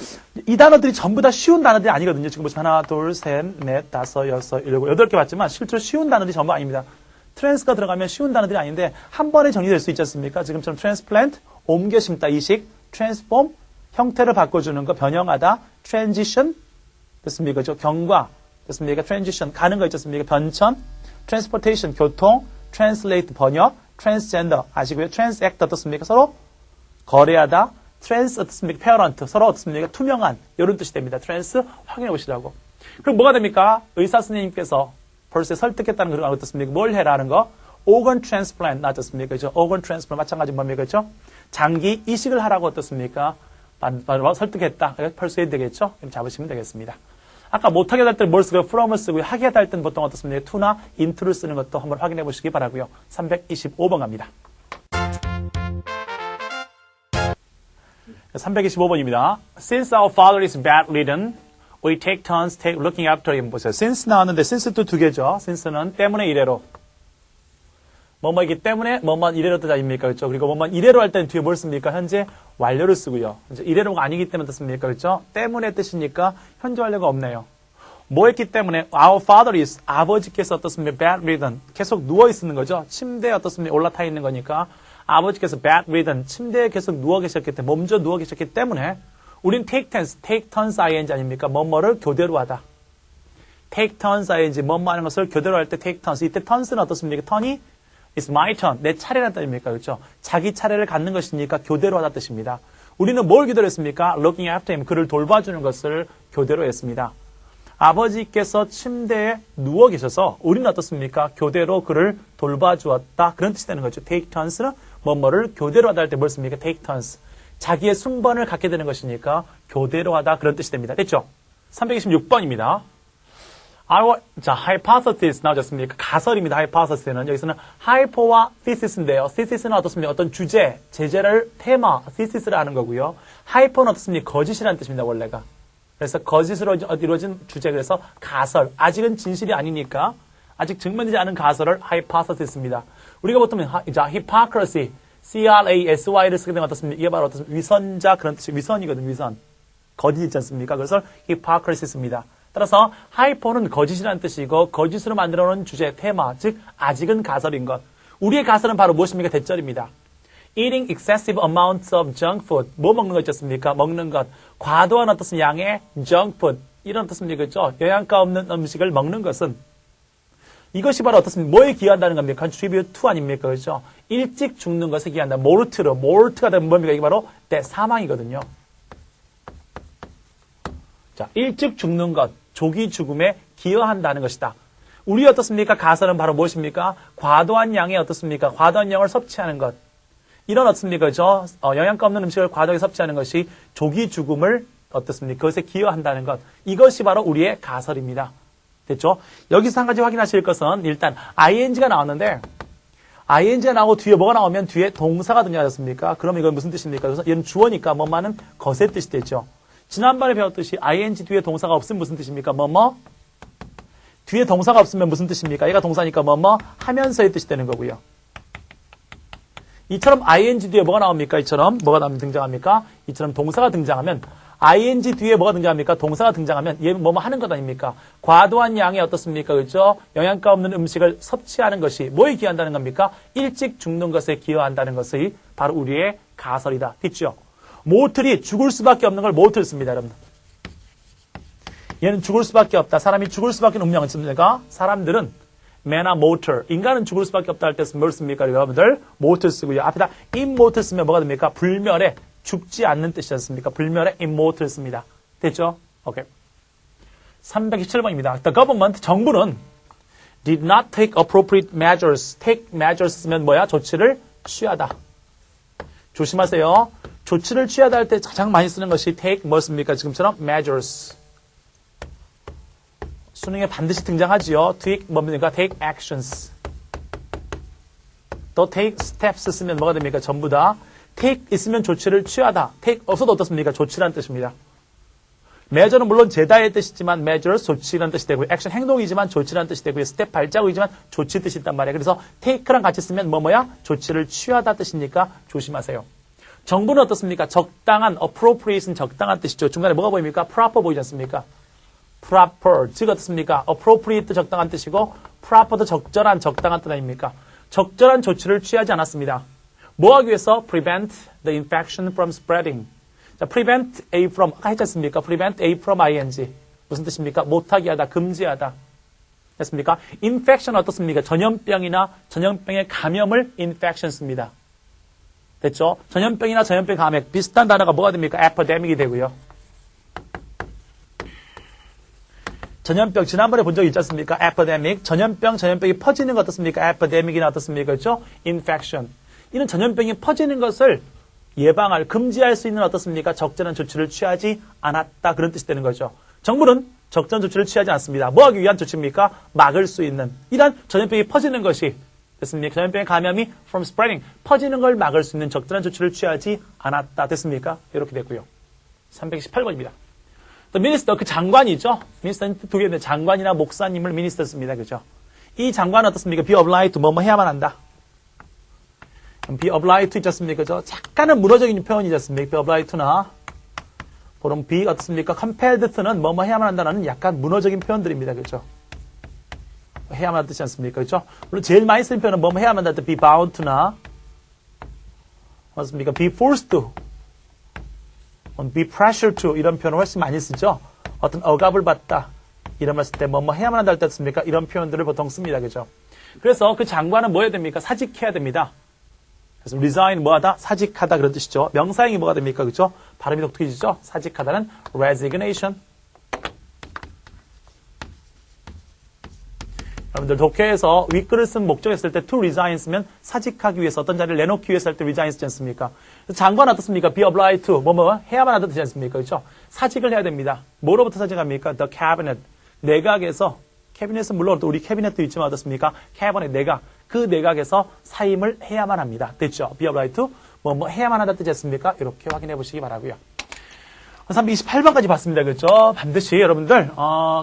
이 단어들이 전부 다 쉬운 단어들이 아니거든요. 지금 보시면 하나, 둘, 셋, 넷, 다섯, 여섯, 일곱, 8개 봤지만 실제로 쉬운 단어들이 전부 아닙니다. trans가 들어가면 쉬운 단어들이 아닌데 한 번에 정리될 수 있지 않습니까? 지금처럼 transplant, 옮겨 심다, 이식, transform, 형태를 바꿔주는 거, 변형하다, transition, 됐습니까? 그죠? 경과, 됐습니까? transition, 가는 거 있잖습니까? 변천, transportation, 교통, translate, 번역, transgender, 아시고요? transact, 어떻습니까? 서로 거래하다, trans, 어떻습니까? parent, 서로 어떻습니까? 투명한, 이런 뜻이 됩니다. trans, 확인해 보시라고. 그럼 뭐가 됩니까? 의사 선생님께서 벌써 설득했다는 그런 거 어떻습니까? 뭘 해라는 거? organ transplant, 나왔습니까? 그죠? organ transplant, 마찬가지 뭡니까? 그죠? 장기 이식을 하라고 어떻습니까? 설득했다. persuade 되겠죠? 이렇게 잡으시면 되겠습니다. 아까 못하게 할 때는 뭘 쓰고요? from을 쓰고요. 하게 할 때는 보통 어떻습니까? to나 into를 쓰는 것도 한번 확인해 보시기 바라고요. 325번 갑니다. 325번입니다. Since our father is bedridden, We take turns looking after him. 보세요. since 나왔는데 since도 두 개죠. since는 때문에 이래로. 뭐뭐이기 때문에 뭐뭐 이래로 뜻 아닙니까? 그렇죠? 그리고 뭐뭐 이래로 할 때는 뒤에 뭘 씁니까? 현재 완료를 쓰고요. 이제 이래로가 아니기 때문에 뜻습니까? 그렇죠? 때문에 뜻이니까 현재 완료가 없네요. 뭐 했기 때문에 our father is 아버지께서 어떻습니까? bedridden 계속 누워 있는 거죠. 침대에 어떻습니까? 올라타 있는 거니까 아버지께서 bedridden 침대에 계속 누워 계셨기 때문에 몸져 누워 계셨기 때문에 우린 take turns ing 아닙니까? 뭐뭐를 교대로 하다. take turns ing 뭐뭐 하는 것을 교대로 할 때 take turns 이때 turns는 어떻습니까? 턴이 It's my turn. 내 차례란 뜻입니까? 그렇죠? 자기 차례를 갖는 것이니까 교대로 하다 뜻입니다. 우리는 뭘 교대로 했습니까? Looking after him. 그를 돌봐주는 것을 교대로 했습니다. 아버지께서 침대에 누워 계셔서 우리는 어떻습니까? 교대로 그를 돌봐주었다. 그런 뜻이 되는 거죠. Take turns는 뭐뭐를 교대로 하다 할 때 뭘 씁니까? Take turns. 자기의 순번을 갖게 되는 것이니까 교대로 하다. 그런 뜻이 됩니다. 됐죠? 326번입니다. 자, hypothesis 나오셨습니까? 가설입니다. hypothesis는. 여기서는 hypo와 thesis인데요. thesis는 어떻습니까? 어떤 주제, 제재를 테마, thesis를 하는 거고요. hypo는 어떻습니까? 거짓이라는 뜻입니다. 원래가. 그래서 거짓으로 이루어진 주제, 그래서 가설. 아직은 진실이 아니니까 아직 증명되지 않은 가설을 hypothesis입니다. 우리가 보통 자, hypocrisy, C-R-A-S-Y를 쓰게 되면 어떻습니까? 이게 바로 어떻습니까? 위선자 그런 뜻이 위선이거든요. 위선. 거짓 있지 않습니까? 그래서 hypocrisis입니다. 따라서 hypo는 거짓이라는 뜻이고 거짓으로 만들어놓은 주제, 테마, 즉 아직은 가설인 것. 우리의 가설은 바로 무엇입니까? 대절입니다. Eating excessive amounts of junk food. 뭐 먹는 거 있겠습니까? 먹는 것. 과도한 어떤 양의 junk food. 이런 어떻습니까? 그렇죠? 영양가 없는 음식을 먹는 것은 이것이 바로 어떻습니까? 뭐에 기여한다는 겁니까? contribute to 아닙니까? 그렇죠? 일찍 죽는 것에 기여한다. mort가 되면 뭡니까? 이게 바로 사망이거든요. 자, 일찍 죽는 것, 조기 죽음에 기여한다는 것이다. 우리 어떻습니까? 가설은 바로 무엇입니까? 과도한 양의 어떻습니까? 과도한 양을 섭취하는 것. 이런 어떻습니까? 그죠? 영양가 없는 음식을 과도하게 섭취하는 것이 조기 죽음을 어떻습니까? 그것에 기여한다는 것. 이것이 바로 우리의 가설입니다. 됐죠? 여기서 한 가지 확인하실 것은 일단 ing가 나왔는데 ing가 나오고 뒤에 뭐가 나오면 뒤에 동사가 등장하셨습니까? 그럼 이건 무슨 뜻입니까? 그래서 얘는 주어니까 뭐만은 것의 뜻이 되죠. 지난번에 배웠듯이 ing 뒤에 동사가 없으면 무슨 뜻입니까? 뭐뭐? 뒤에 동사가 없으면 무슨 뜻입니까? 얘가 동사니까 뭐뭐 하면서의 뜻이 되는 거고요. 이처럼 ing 뒤에 뭐가 나옵니까? 이처럼 뭐가 등장합니까? 이처럼 동사가 등장하면 ing 뒤에 뭐가 등장합니까? 동사가 등장하면 얘 뭐뭐 하는 것 아닙니까? 과도한 양의 어떻습니까? 그렇죠? 영양가 없는 음식을 섭취하는 것이 뭐에 기여한다는 겁니까? 일찍 죽는 것에 기여한다는 것이 바로 우리의 가설이다. 됐죠? 모틀이 죽을 수밖에 없는 걸 모틀 씁니다, 여러분. 얘는 죽을 수밖에 없다. 사람이 죽을 수밖에 없는 운명을 씁니까? 사람들은 man나 mortal. 인간은 죽을 수밖에 없다 할 때 뭘 씁니까? 여러분들 mortal 쓰고요. 앞에다 immortal 쓰면 뭐가 됩니까? 불멸에 죽지 않는 뜻이지 않습니까? 불멸에 immortal 씁니다. 됐죠? 오케이. 317번입니다. The government, 정부는 did not take appropriate measures. take measures 쓰면 뭐야? 조치를 취하다. 조심하세요. 조치를 취하다 할 때 가장 많이 쓰는 것이 take 뭐였습니까? 지금처럼 measures. 수능에 반드시 등장하지요. take 뭡니까? take actions. 또 take steps 쓰면 뭐가 됩니까? 전부 다 take 있으면 조치를 취하다. take 없어도 어떻습니까? 조치라는 뜻입니다. measure는 물론 제다의 뜻이지만 measures 조치라는 뜻이 되고요. action 행동이지만 조치라는 뜻이 되고요. step 발자국이지만 조치 뜻이 있단 말이에요. 그래서 take랑 같이 쓰면 뭐야? 조치를 취하다 뜻이니까 조심하세요. 정부는 어떻습니까? 적당한, appropriate는 적당한 뜻이죠. 중간에 뭐가 보입니까? proper 보이지 않습니까? proper, 즉 어떻습니까? appropriate 적당한 뜻이고 proper도 적절한, 적당한 뜻 아닙니까? 적절한 조치를 취하지 않았습니다. 뭐 하기 위해서? prevent the infection from spreading. 자, prevent A from, 아까 했지 않습니까? prevent A from ing. 무슨 뜻입니까? 못하게 하다, 금지하다. 됐습니까? infection 어떻습니까? 전염병이나 전염병의 감염을 infection 씁니다. 됐죠? 전염병이나 전염병 감염 비슷한 단어가 뭐가 됩니까? epidemic이 되고요. 전염병 지난번에 본 적 있지 않습니까? epidemic 전염병이 퍼지는 거 어떻습니까? epidemic이나 어떻습니까? 그렇죠? infection 이런 전염병이 퍼지는 것을 예방할 금지할 수 있는 어떻습니까? 적절한 조치를 취하지 않았다 그런 뜻이 되는 거죠. 정부는 적절한 조치를 취하지 않습니다. 뭐 하기 위한 조치입니까? 막을 수 있는 이런 전염병이 퍼지는 것이 됐습니까? 전염병의 감염이 from spreading, 퍼지는 걸 막을 수 있는 적절한 조치를 취하지 않았다. 됐습니까? 이렇게 됐고요. 318번입니다. The minister, 그 장관이죠. minister는 두 개인데 장관이나 목사님을 minister 씁니다. 그죠? 이 장관은 어떻습니까? be obliged to 뭐뭐 해야만 한다. be obliged to 있지 않습니까? 그죠? 약간은 문어적인 표현이지 않습니까? be obliged to나 그럼 be 어떻습니까? compelled to는 뭐뭐 해야만 한다는 약간 문어적인 표현들입니다. 그죠? 해야만 한다는 뜻이 않습니까? 그죠? 물론 제일 많이 쓰는 표현은 뭐뭐 해야만 한다. be bound to나 맞습니까? be forced to be pressured to 이런 표현을 훨씬 많이 쓰죠. 어떤 억압을 받다 이런 말 쓸 때 뭐뭐 해야만 한다 할 때 씁니까? 이런 표현들을 보통 씁니다. 그죠? 그래서 그 장관은 뭐 해야 됩니까? 사직해야 됩니다. 그래서 resign 뭐하다? 사직하다 그런 뜻이죠. 명사형이 뭐가 됩니까? 그죠? 발음이 독특해지죠? 사직하다는 resignation. 여러분들 독해에서 윗글을 쓴 목적에 쓸 때 to resign 쓰면 사직하기 위해서 어떤 자리를 내놓기 위해서 할 때 resign 쓰지 않습니까? 장관 어떻습니까? be obliged to 뭐뭐 해야만 하다 되지 않습니까? 그렇죠? 사직을 해야 됩니다. 뭐로부터 사직합니까? the cabinet 내각에서 캐비넷은 물론 또 우리 캐비넷도 있지만 어떻습니까? 캐비넷 내각 그 내각에서 사임을 해야만 합니다. 됐죠? be obliged to 뭐뭐 해야만 하다 되지 않습니까? 이렇게 확인해 보시기 바라고요. 328번까지 봤습니다. 그렇죠? 반드시 여러분들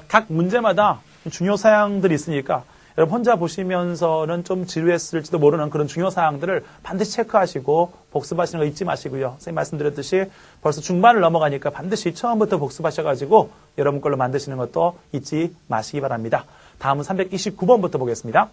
각 문제마다 중요 사항들이 있으니까 여러분 혼자 보시면서는 좀 지루했을지도 모르는 그런 중요 사항들을 반드시 체크하시고 복습하시는 거 잊지 마시고요. 선생님 말씀드렸듯이 벌써 중반을 넘어가니까 반드시 처음부터 복습하셔가지고 여러분 걸로 만드시는 것도 잊지 마시기 바랍니다. 다음은 329번부터 보겠습니다.